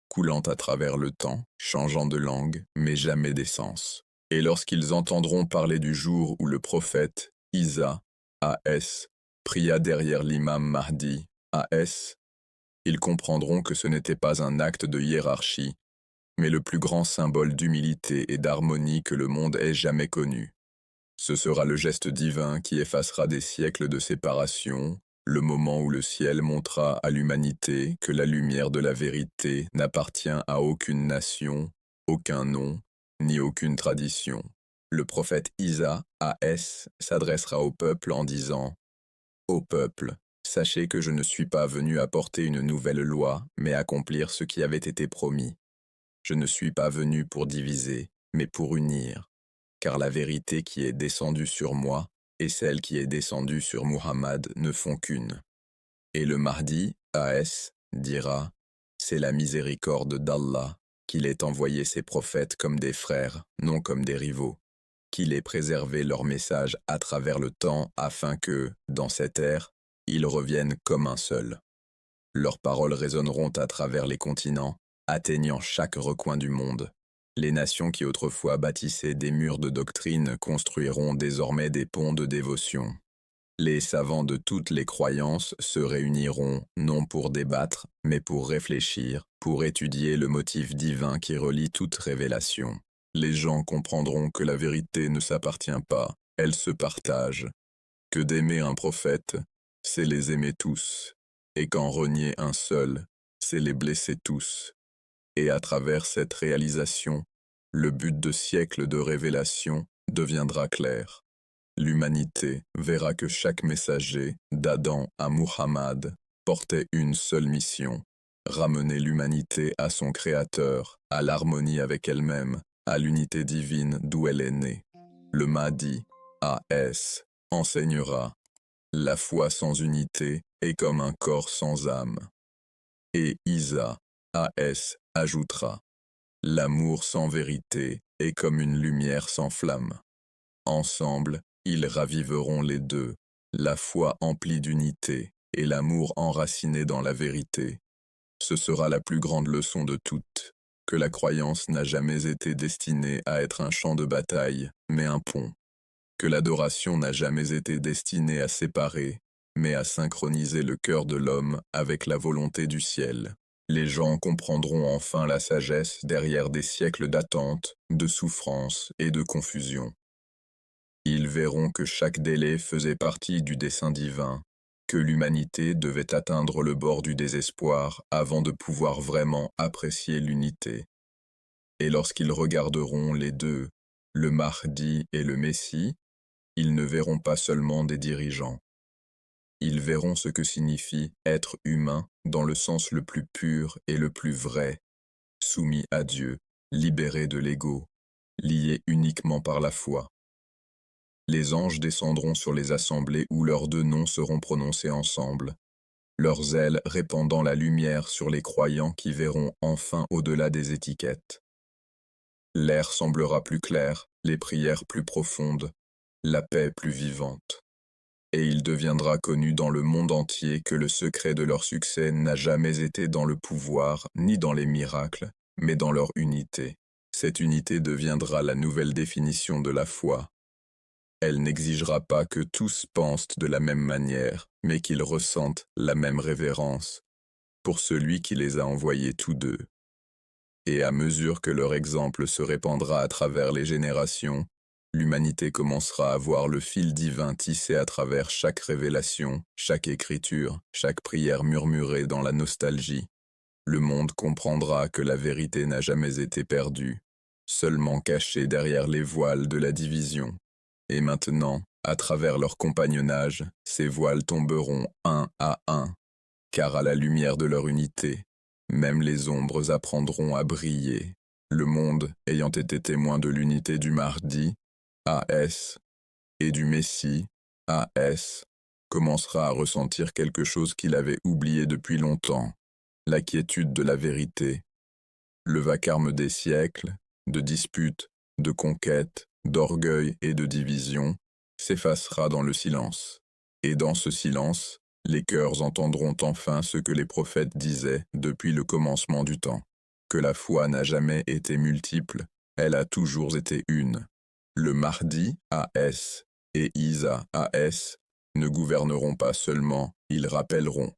[SPEAKER 1] coulant à travers le temps, changeant de langue, mais jamais d'essence. Et lorsqu'ils entendront parler du jour où le prophète, Isa, A.S., pria derrière l'imam Mahdi, A.S., ils comprendront que ce n'était pas un acte de hiérarchie, mais le plus grand symbole d'humilité et d'harmonie que le monde ait jamais connu. Ce sera le geste divin qui effacera des siècles de séparation, le moment où le ciel montra à l'humanité que la lumière de la vérité n'appartient à aucune nation, aucun nom, ni aucune tradition. Le prophète Isa, A.S., s'adressera au peuple en disant « Ô peuple, sachez que je ne suis pas venu apporter une nouvelle loi, mais accomplir ce qui avait été promis. Je ne suis pas venu pour diviser, mais pour unir, car la vérité qui est descendue sur moi et celle qui est descendue sur Muhammad ne font qu'une. Et le Mahdi, A.S., dira « C'est la miséricorde d'Allah, qu'il ait envoyé ses prophètes comme des frères, non comme des rivaux, qu'il ait préservé leur message à travers le temps afin que, dans cette ère, ils reviennent comme un seul. Leurs paroles résonneront à travers les continents, atteignant chaque recoin du monde. Les nations qui autrefois bâtissaient des murs de doctrine construiront désormais des ponts de dévotion. Les savants de toutes les croyances se réuniront, non pour débattre, mais pour réfléchir, pour étudier le motif divin qui relie toute révélation. Les gens comprendront que la vérité ne s'appartient pas, elle se partage. Que d'aimer un prophète, c'est les aimer tous, et qu'en renier un seul, c'est les blesser tous. Et à travers cette réalisation, le but de siècles de révélation deviendra clair. L'humanité verra que chaque messager, d'Adam à Muhammad, portait une seule mission, ramener l'humanité à son Créateur, à l'harmonie avec elle-même, à l'unité divine d'où elle est née. Le Mahdi, A.S. enseignera. La foi sans unité est comme un corps sans âme. Et Isa, A.S. ajoutera. L'amour sans vérité est comme une lumière sans flamme. Ensemble, ils raviveront les deux, la foi emplie d'unité et l'amour enraciné dans la vérité. Ce sera la plus grande leçon de toutes, que la croyance n'a jamais été destinée à être un champ de bataille, mais un pont. Que l'adoration n'a jamais été destinée à séparer, mais à synchroniser le cœur de l'homme avec la volonté du ciel. Les gens comprendront enfin la sagesse derrière des siècles d'attente, de souffrance et de confusion. Ils verront que chaque délai faisait partie du dessein divin, que l'humanité devait atteindre le bord du désespoir avant de pouvoir vraiment apprécier l'unité. Et lorsqu'ils regarderont les deux, le Mahdi et le Messie, ils ne verront pas seulement des dirigeants. Ils verront ce que signifie être humain dans le sens le plus pur et le plus vrai, soumis à Dieu, libéré de l'ego, lié uniquement par la foi. Les anges descendront sur les assemblées où leurs deux noms seront prononcés ensemble, leurs ailes répandant la lumière sur les croyants qui verront enfin au-delà des étiquettes. L'air semblera plus clair, les prières plus profondes, la paix plus vivante. Et il deviendra connu dans le monde entier que le secret de leur succès n'a jamais été dans le pouvoir ni dans les miracles, mais dans leur unité. Cette unité deviendra la nouvelle définition de la foi. Elle n'exigera pas que tous pensent de la même manière, mais qu'ils ressentent la même révérence pour celui qui les a envoyés tous deux. Et à mesure que leur exemple se répandra à travers les générations, l'humanité commencera à voir le fil divin tissé à travers chaque révélation, chaque écriture, chaque prière murmurée dans la nostalgie. Le monde comprendra que la vérité n'a jamais été perdue, seulement cachée derrière les voiles de la division. Et maintenant, à travers leur compagnonnage, ces voiles tomberont un à un, car à la lumière de leur unité, même les ombres apprendront à briller. Le monde, ayant été témoin de l'unité du Mahdi, A.S., et du Messie, A.S., commencera à ressentir quelque chose qu'il avait oublié depuis longtemps, la quiétude de la vérité. Le vacarme des siècles, de disputes, de conquêtes, d'orgueil et de division, s'effacera dans le silence. Et dans ce silence, les cœurs entendront enfin ce que les prophètes disaient depuis le commencement du temps, que la foi n'a jamais été multiple, elle a toujours été une. Le Mahdi, A.S., et Isa, A.S., ne gouverneront pas seulement, ils rappelleront.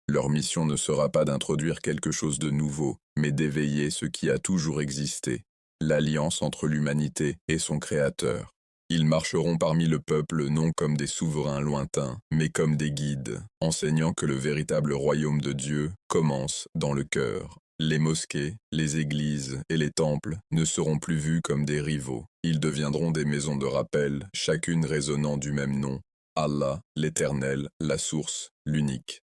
[SPEAKER 1] Leur mission ne sera pas d'introduire quelque chose de nouveau, mais d'éveiller ce qui a toujours existé, l'alliance entre l'humanité et son Créateur. Ils marcheront parmi le peuple non comme des souverains lointains, mais comme des guides, enseignant que le véritable royaume de Dieu commence dans le cœur. Les mosquées, les églises et les temples ne seront plus vus comme des rivaux. Ils deviendront des maisons de rappel, chacune résonnant du même nom, Allah, l'Éternel, la source, l'unique.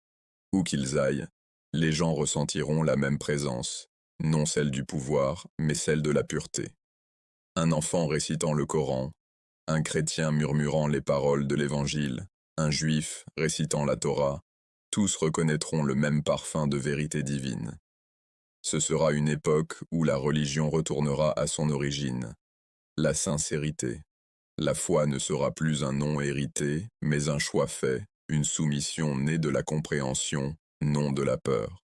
[SPEAKER 1] Où qu'ils aillent, les gens ressentiront la même présence, non celle du pouvoir, mais celle de la pureté. Un enfant récitant le Coran, un chrétien murmurant les paroles de l'Évangile, un juif récitant la Torah, tous reconnaîtront le même parfum de vérité divine. Ce sera une époque où la religion retournera à son origine, la sincérité. La foi ne sera plus un nom hérité, mais un choix fait, une soumission née de la compréhension, non de la peur.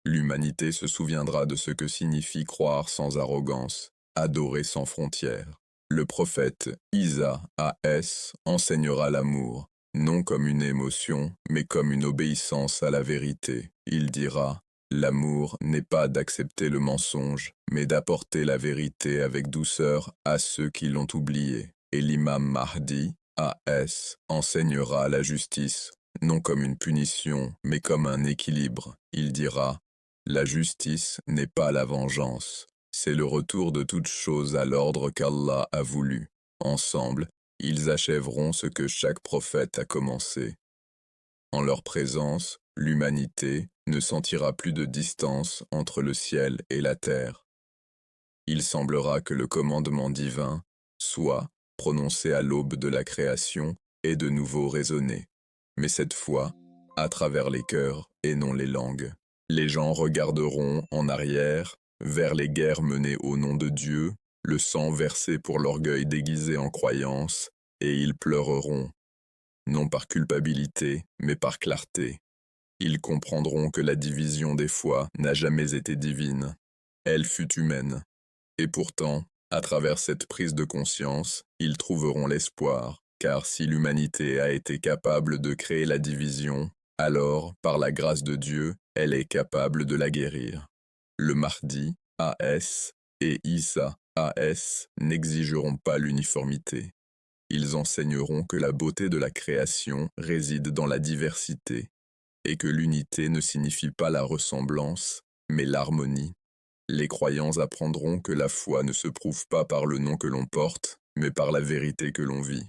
[SPEAKER 1] L'humanité se souviendra de ce que signifie croire sans arrogance, adorer sans frontières. Le prophète Isa A.S. enseignera l'amour, non comme une émotion, mais comme une obéissance à la vérité. Il dira « L'amour n'est pas d'accepter le mensonge, mais d'apporter la vérité avec douceur à ceux qui l'ont oublié. » Et l'imam Mahdi, A.S., enseignera la justice, non comme une punition, mais comme un équilibre. Il dira « La justice n'est pas la vengeance, c'est le retour de toute chose à l'ordre qu'Allah a voulu. » Ensemble, ils achèveront ce que chaque prophète a commencé. En leur présence, l'humanité ne sentira plus de distance entre le ciel et la terre. Il semblera que le commandement divin soit prononcés à l'aube de la création et de nouveau résonnés. Mais cette fois, à travers les cœurs et non les langues. Les gens regarderont en arrière, vers les guerres menées au nom de Dieu, le sang versé pour l'orgueil déguisé en croyance, et ils pleureront, non par culpabilité, mais par clarté. Ils comprendront que la division des foi n'a jamais été divine. Elle fut humaine. Et pourtant, à travers cette prise de conscience, ils trouveront l'espoir, car si l'humanité a été capable de créer la division, alors, par la grâce de Dieu, elle est capable de la guérir. Le Mahdi, AS, et Issa, AS, n'exigeront pas l'uniformité. Ils enseigneront que la beauté de la création réside dans la diversité, et que l'unité ne signifie pas la ressemblance, mais l'harmonie. Les croyants apprendront que la foi ne se prouve pas par le nom que l'on porte, mais par la vérité que l'on vit.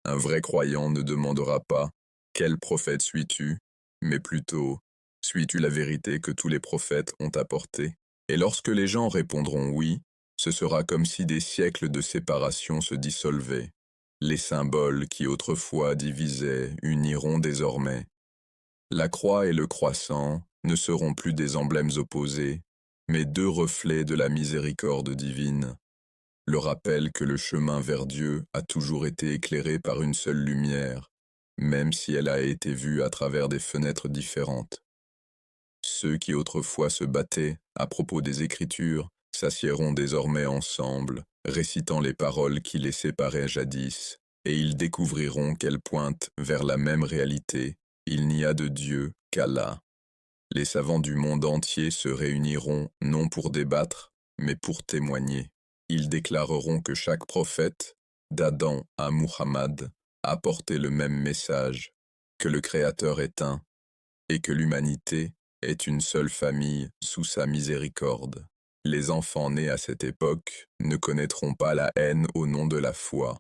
[SPEAKER 1] Un vrai croyant ne demandera pas « Quel prophète suis-tu ?», mais plutôt « Suis-tu la vérité que tous les prophètes ont apportée ?» Et lorsque les gens répondront oui, ce sera comme si des siècles de séparation se dissolvaient. Les symboles qui autrefois divisaient uniront désormais. La croix et le croissant ne seront plus des emblèmes opposés, mais deux reflets de la miséricorde divine. Le rappel que le chemin vers Dieu a toujours été éclairé par une seule lumière, même si elle a été vue à travers des fenêtres différentes. Ceux qui autrefois se battaient à propos des Écritures s'assiéront désormais ensemble, récitant les paroles qui les séparaient jadis, et ils découvriront qu'elles pointent vers la même réalité. Il n'y a de Dieu qu'Allah. Les savants du monde entier se réuniront non pour débattre, mais pour témoigner. Ils déclareront que chaque prophète, d'Adam à Muhammad, a porté le même message, que le Créateur est un, et que l'humanité est une seule famille sous sa miséricorde. Les enfants nés à cette époque ne connaîtront pas la haine au nom de la foi.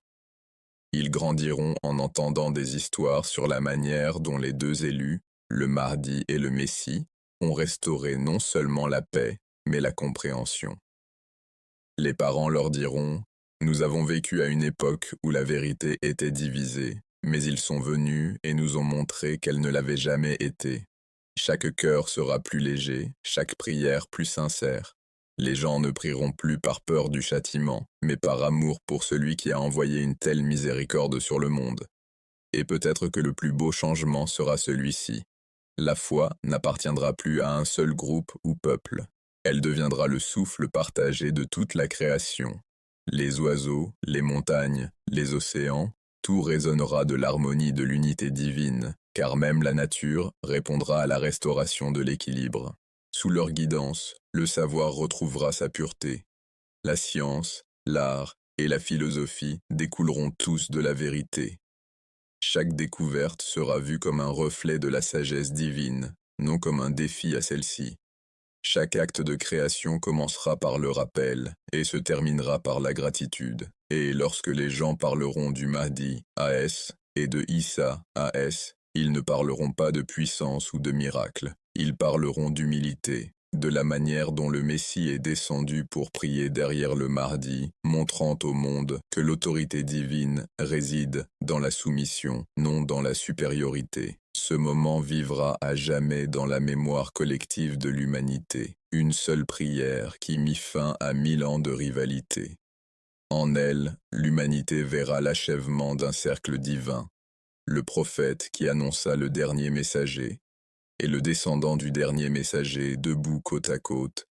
[SPEAKER 1] Ils grandiront en entendant des histoires sur la manière dont les deux élus, le Mahdi et le Messie, ont restauré non seulement la paix, mais la compréhension. Les parents leur diront « Nous avons vécu à une époque où la vérité était divisée, mais ils sont venus et nous ont montré qu'elle ne l'avait jamais été. Chaque cœur sera plus léger, chaque prière plus sincère. Les gens ne prieront plus par peur du châtiment, mais par amour pour celui qui a envoyé une telle miséricorde sur le monde. Et peut-être que le plus beau changement sera celui-ci. La foi n'appartiendra plus à un seul groupe ou peuple. Elle deviendra le souffle partagé de toute la création. Les oiseaux, les montagnes, les océans, tout résonnera de l'harmonie de l'unité divine, car même la nature répondra à la restauration de l'équilibre. Sous leur guidance, le savoir retrouvera sa pureté. La science, l'art et la philosophie découleront tous de la vérité. Chaque découverte sera vue comme un reflet de la sagesse divine, non comme un défi à celle-ci. Chaque acte de création commencera par le rappel et se terminera par la gratitude. Et lorsque les gens parleront du Mahdi, AS, et de Issa, AS, ils ne parleront pas de puissance ou de miracle. Ils parleront d'humilité, de la manière dont le Messie est descendu pour prier derrière le Mahdi, montrant au monde que l'autorité divine réside dans la soumission, non dans la supériorité. Ce moment vivra à jamais dans la mémoire collective de l'humanité, une seule prière qui mit fin à 1000 ans de rivalité. En elle, l'humanité verra l'achèvement d'un cercle divin, le prophète qui annonça le dernier messager, et le descendant du dernier messager debout côte à côte,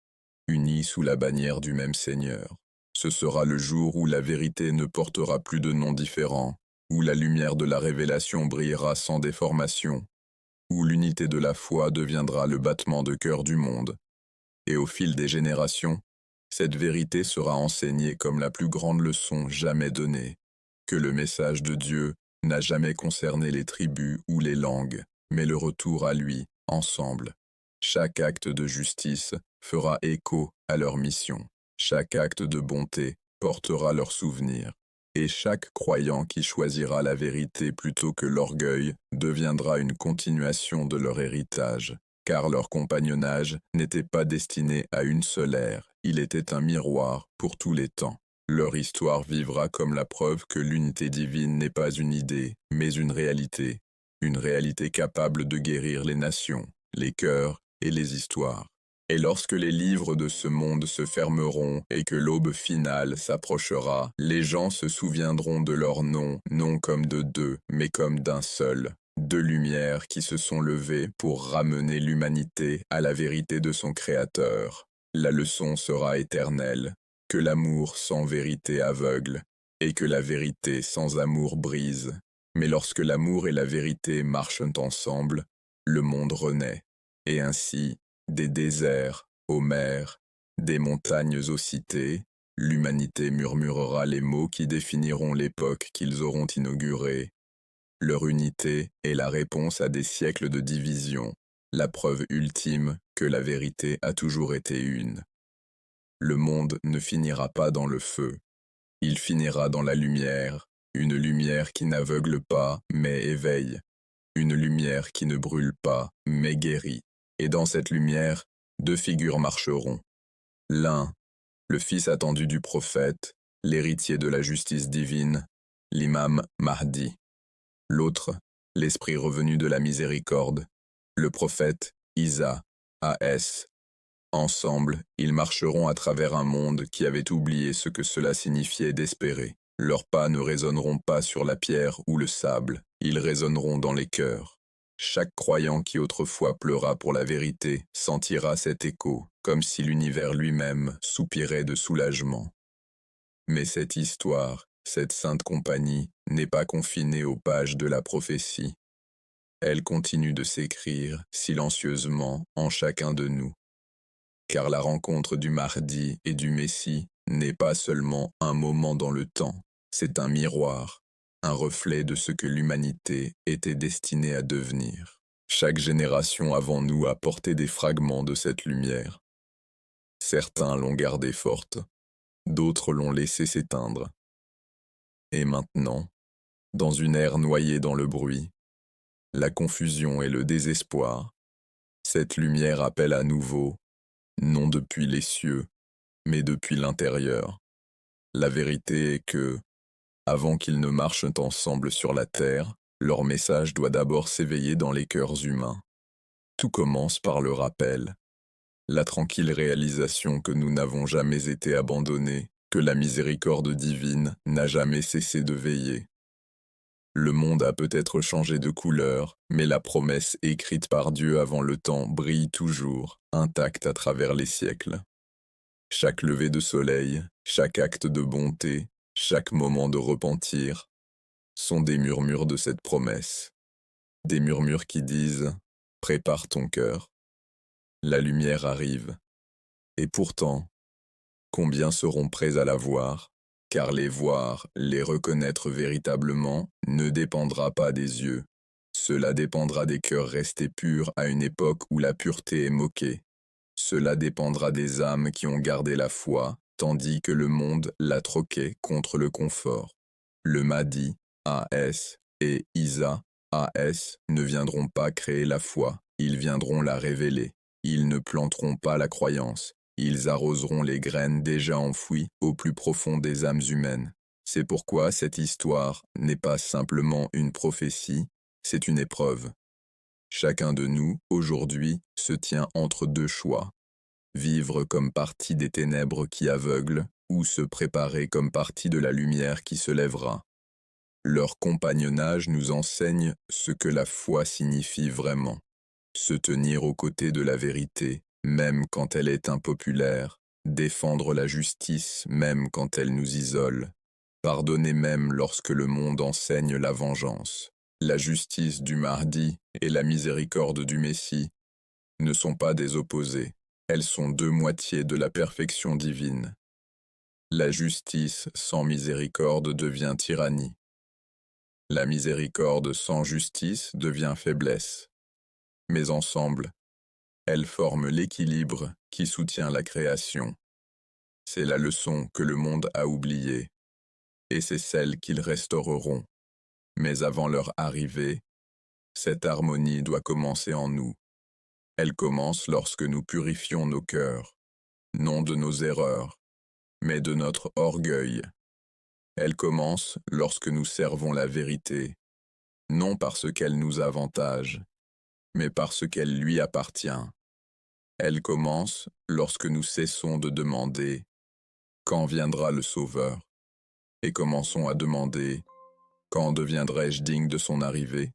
[SPEAKER 1] unis sous la bannière du même Seigneur. Ce sera le jour où la vérité ne portera plus de noms différents, où la lumière de la révélation brillera sans déformation, où l'unité de la foi deviendra le battement de cœur du monde. Et au fil des générations, cette vérité sera enseignée comme la plus grande leçon jamais donnée, que le message de Dieu n'a jamais concerné les tribus ou les langues, mais le retour à lui, ensemble. Chaque acte de justice fera écho à leur mission. Chaque acte de bonté portera leur souvenir. Et chaque croyant qui choisira la vérité plutôt que l'orgueil deviendra une continuation de leur héritage, car leur compagnonnage n'était pas destiné à une seule ère, il était un miroir pour tous les temps. Leur histoire vivra comme la preuve que l'unité divine n'est pas une idée, mais une réalité capable de guérir les nations, les cœurs et les histoires. Et lorsque les livres de ce monde se fermeront et que l'aube finale s'approchera, les gens se souviendront de leur nom, non comme de deux, mais comme d'un seul. Deux lumières qui se sont levées pour ramener l'humanité à la vérité de son Créateur. La leçon sera éternelle, que l'amour sans vérité aveugle, et que la vérité sans amour brise. Mais lorsque l'amour et la vérité marchent ensemble, le monde renaît, et ainsi, des déserts aux mers, des montagnes aux cités, l'humanité murmurera les mots qui définiront l'époque qu'ils auront inaugurée. Leur unité est la réponse à des siècles de division, la preuve ultime que la vérité a toujours été une. Le monde ne finira pas dans le feu, il finira dans la lumière, une lumière qui n'aveugle pas, mais éveille, une lumière qui ne brûle pas, mais guérit. Et dans cette lumière, deux figures marcheront. L'un, le fils attendu du prophète, l'héritier de la justice divine, l'imam Mahdi. L'autre, l'esprit revenu de la miséricorde, le prophète Isa, A.S. Ensemble, ils marcheront à travers un monde qui avait oublié ce que cela signifiait d'espérer. Leurs pas ne résonneront pas sur la pierre ou le sable, ils résonneront dans les cœurs. Chaque croyant qui autrefois pleura pour la vérité sentira cet écho, comme si l'univers lui-même soupirait de soulagement. Mais cette histoire, cette sainte compagnie, n'est pas confinée aux pages de la prophétie. Elle continue de s'écrire silencieusement en chacun de nous. Car la rencontre du Mahdi et du Messie n'est pas seulement un moment dans le temps, c'est un miroir, un reflet de ce que l'humanité était destinée à devenir. Chaque génération avant nous a porté des fragments de cette lumière. Certains l'ont gardée forte, d'autres l'ont laissée s'éteindre. Et maintenant, dans une ère noyée dans le bruit, la confusion et le désespoir, cette lumière appelle à nouveau, non depuis les cieux, mais depuis l'intérieur. La vérité est que, avant qu'ils ne marchent ensemble sur la terre, leur message doit d'abord s'éveiller dans les cœurs humains. Tout commence par le rappel, la tranquille réalisation que nous n'avons jamais été abandonnés, que la miséricorde divine n'a jamais cessé de veiller. Le monde a peut-être changé de couleur, mais la promesse écrite par Dieu avant le temps brille toujours, intacte à travers les siècles. Chaque lever de soleil, chaque acte de bonté, chaque moment de repentir, sont des murmures de cette promesse. Des murmures qui disent « Prépare ton cœur ». La lumière arrive. Et pourtant, combien seront prêts à la voir? Car les voir, les reconnaître véritablement, ne dépendra pas des yeux. Cela dépendra des cœurs restés purs à une époque où la pureté est moquée. Cela dépendra des âmes qui ont gardé la foi, tandis que le monde la troquait contre le confort. Le Mahdi, A.S., et Isa, A.S., ne viendront pas créer la foi, ils viendront la révéler. Ils ne planteront pas la croyance, ils arroseront les graines déjà enfouies au plus profond des âmes humaines. C'est pourquoi cette histoire n'est pas simplement une prophétie, c'est une épreuve. Chacun de nous, aujourd'hui, se tient entre deux choix. Vivre comme partie des ténèbres qui aveuglent, ou se préparer comme partie de la lumière qui se lèvera. Leur compagnonnage nous enseigne ce que la foi signifie vraiment. Se tenir aux côtés de la vérité, même quand elle est impopulaire, défendre la justice même quand elle nous isole, pardonner même lorsque le monde enseigne la vengeance. La justice du Mahdi et la miséricorde du Messie ne sont pas des opposés, elles sont deux moitiés de la perfection divine. La justice sans miséricorde devient tyrannie. La miséricorde sans justice devient faiblesse. Mais ensemble, elles forment l'équilibre qui soutient la création. C'est la leçon que le monde a oubliée, et c'est celle qu'ils restaureront. Mais avant leur arrivée, cette harmonie doit commencer en nous. Elle commence lorsque nous purifions nos cœurs, non de nos erreurs, mais de notre orgueil. Elle commence lorsque nous servons la vérité, non parce qu'elle nous avantage, mais parce qu'elle lui appartient. Elle commence lorsque nous cessons de demander « Quand viendra le Sauveur ?» et commençons à demander « Quand deviendrai-je digne de son arrivée ?»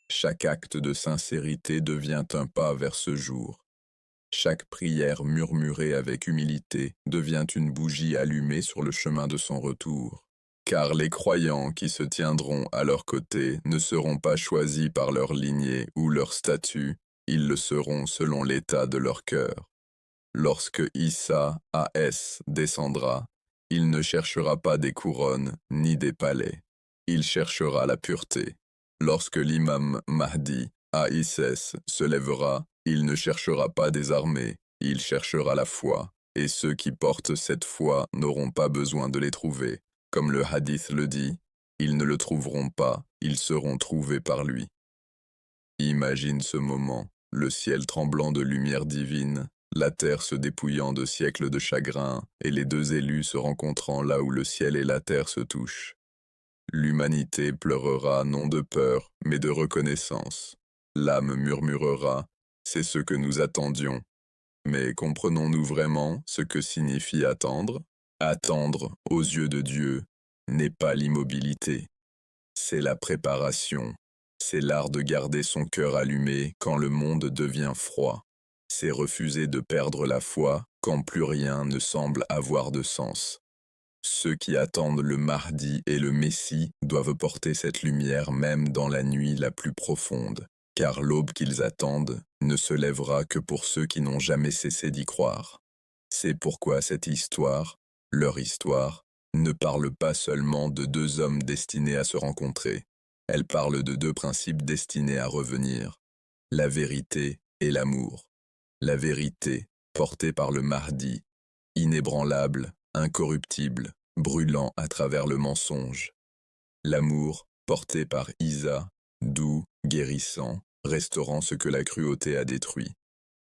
[SPEAKER 1] Chaque acte de sincérité devient un pas vers ce jour. Chaque prière murmurée avec humilité devient une bougie allumée sur le chemin de son retour. Car les croyants qui se tiendront à leur côté ne seront pas choisis par leur lignée ou leur statut, ils le seront selon l'état de leur cœur. Lorsque Issa A.S. descendra, il ne cherchera pas des couronnes ni des palais. Il cherchera la pureté. Lorsque l'imam Mahdi A.I.S. se lèvera, il ne cherchera pas des armées, il cherchera la foi, et ceux qui portent cette foi n'auront pas besoin de les trouver. Comme le hadith le dit, ils ne le trouveront pas, ils seront trouvés par lui. Imagine ce moment, le ciel tremblant de lumière divine, la terre se dépouillant de siècles de chagrin, et les deux élus se rencontrant là où le ciel et la terre se touchent. L'humanité pleurera non de peur, mais de reconnaissance. L'âme murmurera, c'est ce que nous attendions. Mais comprenons-nous vraiment ce que signifie attendre ? Attendre, aux yeux de Dieu, n'est pas l'immobilité. C'est la préparation. C'est l'art de garder son cœur allumé quand le monde devient froid. C'est refuser de perdre la foi quand plus rien ne semble avoir de sens. Ceux qui attendent le Mahdi et le Messie doivent porter cette lumière même dans la nuit la plus profonde, car l'aube qu'ils attendent ne se lèvera que pour ceux qui n'ont jamais cessé d'y croire. C'est pourquoi cette histoire, leur histoire, ne parle pas seulement de deux hommes destinés à se rencontrer. Elle parle de deux principes destinés à revenir, la vérité et l'amour. La vérité, portée par le Mahdi, inébranlable, incorruptible, brûlant à travers le mensonge. L'amour, porté par Isa, doux, guérissant, restaurant ce que la cruauté a détruit.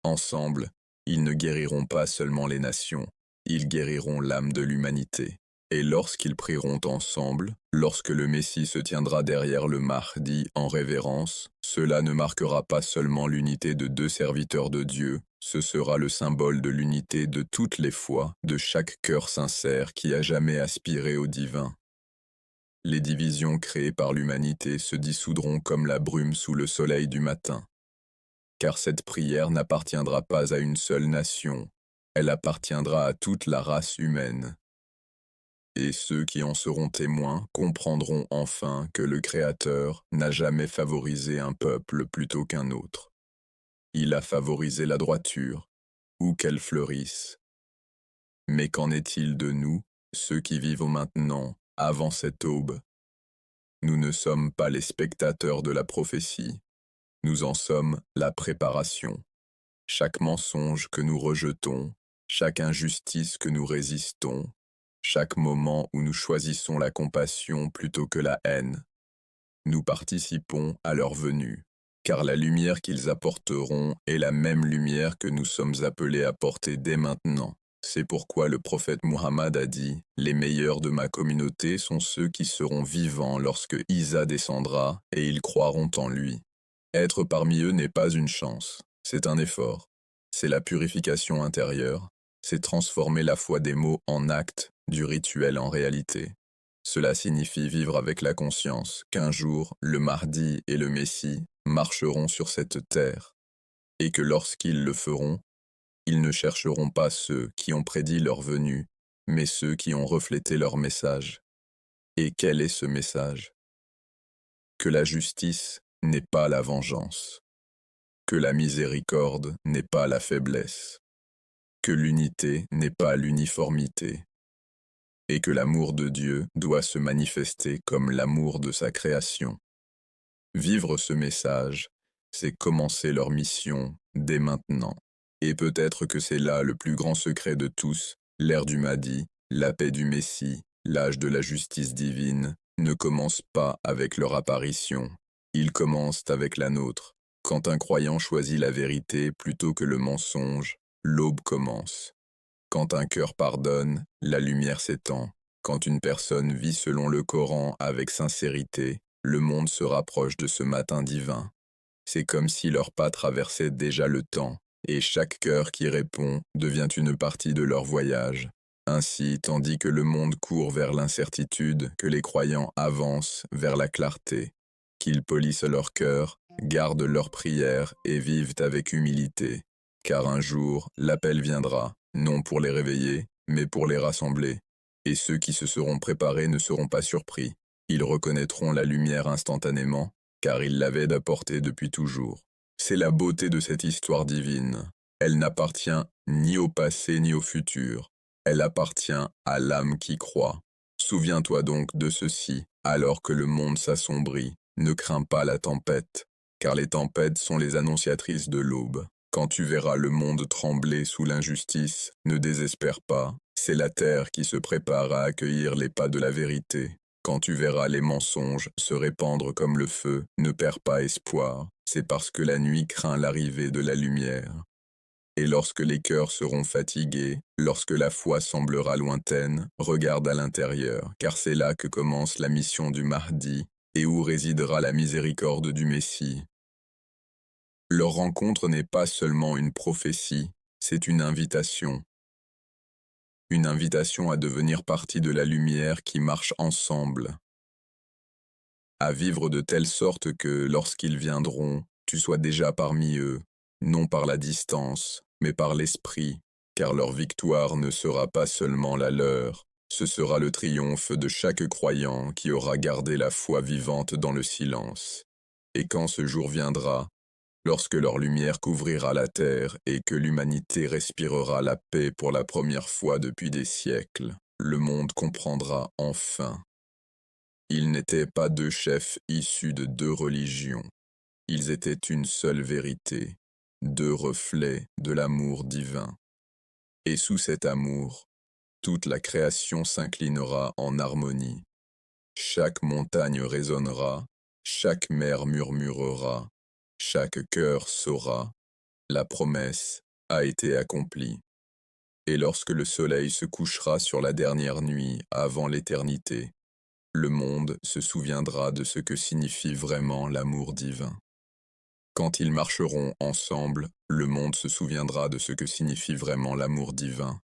[SPEAKER 1] Ensemble, ils ne guériront pas seulement les nations, ils guériront l'âme de l'humanité. Et lorsqu'ils prieront ensemble, lorsque le Messie se tiendra derrière le Mahdi en révérence, cela ne marquera pas seulement l'unité de deux serviteurs de Dieu, ce sera le symbole de l'unité de toutes les foi, de chaque cœur sincère qui a jamais aspiré au divin. Les divisions créées par l'humanité se dissoudront comme la brume sous le soleil du matin. Car cette prière n'appartiendra pas à une seule nation, elle appartiendra à toute la race humaine. Et ceux qui en seront témoins comprendront enfin que le Créateur n'a jamais favorisé un peuple plutôt qu'un autre. Il a favorisé la droiture, ou qu'elle fleurisse. Mais qu'en est-il de nous, ceux qui vivent maintenant, avant cette aube? Nous ne sommes pas les spectateurs de la prophétie, nous en sommes la préparation. Chaque mensonge que nous rejetons, chaque injustice que nous résistons, chaque moment où nous choisissons la compassion plutôt que la haine, nous participons à leur venue, car la lumière qu'ils apporteront est la même lumière que nous sommes appelés à porter dès maintenant. C'est pourquoi le prophète Muhammad a dit « Les meilleurs de ma communauté sont ceux qui seront vivants lorsque Isa descendra et ils croiront en lui. » Être parmi eux n'est pas une chance, c'est un effort. C'est la purification intérieure, c'est transformer la foi des mots en actes, du rituel en réalité. Cela signifie vivre avec la conscience qu'un jour, le Mahdi et le Messie marcheront sur cette terre, et que lorsqu'ils le feront, ils ne chercheront pas ceux qui ont prédit leur venue, mais ceux qui ont reflété leur message. Et quel est ce message? Que la justice n'est pas la vengeance, que la miséricorde n'est pas la faiblesse, que l'unité n'est pas l'uniformité, et que l'amour de Dieu doit se manifester comme l'amour de sa création. Vivre ce message, c'est commencer leur mission dès maintenant. Et peut-être que c'est là le plus grand secret de tous, l'ère du Mahdi, la paix du Messie, l'âge de la justice divine, ne commence pas avec leur apparition. Ils commencent avec la nôtre. Quand un croyant choisit la vérité plutôt que le mensonge, l'aube commence. Quand un cœur pardonne, la lumière s'étend. Quand une personne vit selon le Coran avec sincérité, le monde se rapproche de ce matin divin. C'est comme si leur pas traversait déjà le temps, et chaque cœur qui répond devient une partie de leur voyage. Ainsi, tandis que le monde court vers l'incertitude, que les croyants avancent vers la clarté, qu'ils polissent leur cœur, gardent leurs prières et vivent avec humilité. Car un jour, l'appel viendra, non pour les réveiller, mais pour les rassembler. Et ceux qui se seront préparés ne seront pas surpris. Ils reconnaîtront la lumière instantanément, car ils l'avaient d'apporter depuis toujours. C'est la beauté de cette histoire divine. Elle n'appartient ni au passé ni au futur. Elle appartient à l'âme qui croit. Souviens-toi donc de ceci, alors que le monde s'assombrit. Ne crains pas la tempête, car les tempêtes sont les annonciatrices de l'aube. Quand tu verras le monde trembler sous l'injustice, ne désespère pas. C'est la terre qui se prépare à accueillir les pas de la vérité. Quand tu verras les mensonges se répandre comme le feu, ne perds pas espoir. C'est parce que la nuit craint l'arrivée de la lumière. Et lorsque les cœurs seront fatigués, lorsque la foi semblera lointaine, regarde à l'intérieur, car c'est là que commence la mission du Mahdi, et où résidera la miséricorde du Messie. Leur rencontre n'est pas seulement une prophétie, c'est une invitation. Une invitation à devenir partie de la lumière qui marche ensemble. À vivre de telle sorte que, lorsqu'ils viendront, tu sois déjà parmi eux, non par la distance, mais par l'esprit, car leur victoire ne sera pas seulement la leur, ce sera le triomphe de chaque croyant qui aura gardé la foi vivante dans le silence. Et quand ce jour viendra, lorsque leur lumière couvrira la terre et que l'humanité respirera la paix pour la première fois depuis des siècles, le monde comprendra enfin. Ils n'étaient pas deux chefs issus de deux religions. Ils étaient une seule vérité, deux reflets de l'amour divin. Et sous cet amour, toute la création s'inclinera en harmonie. Chaque montagne résonnera, chaque mer murmurera, chaque cœur saura, la promesse a été accomplie. Et lorsque le soleil se couchera sur la dernière nuit avant l'éternité, le monde se souviendra de ce que signifie vraiment l'amour divin. Quand ils marcheront ensemble, le monde se souviendra de ce que signifie vraiment l'amour divin.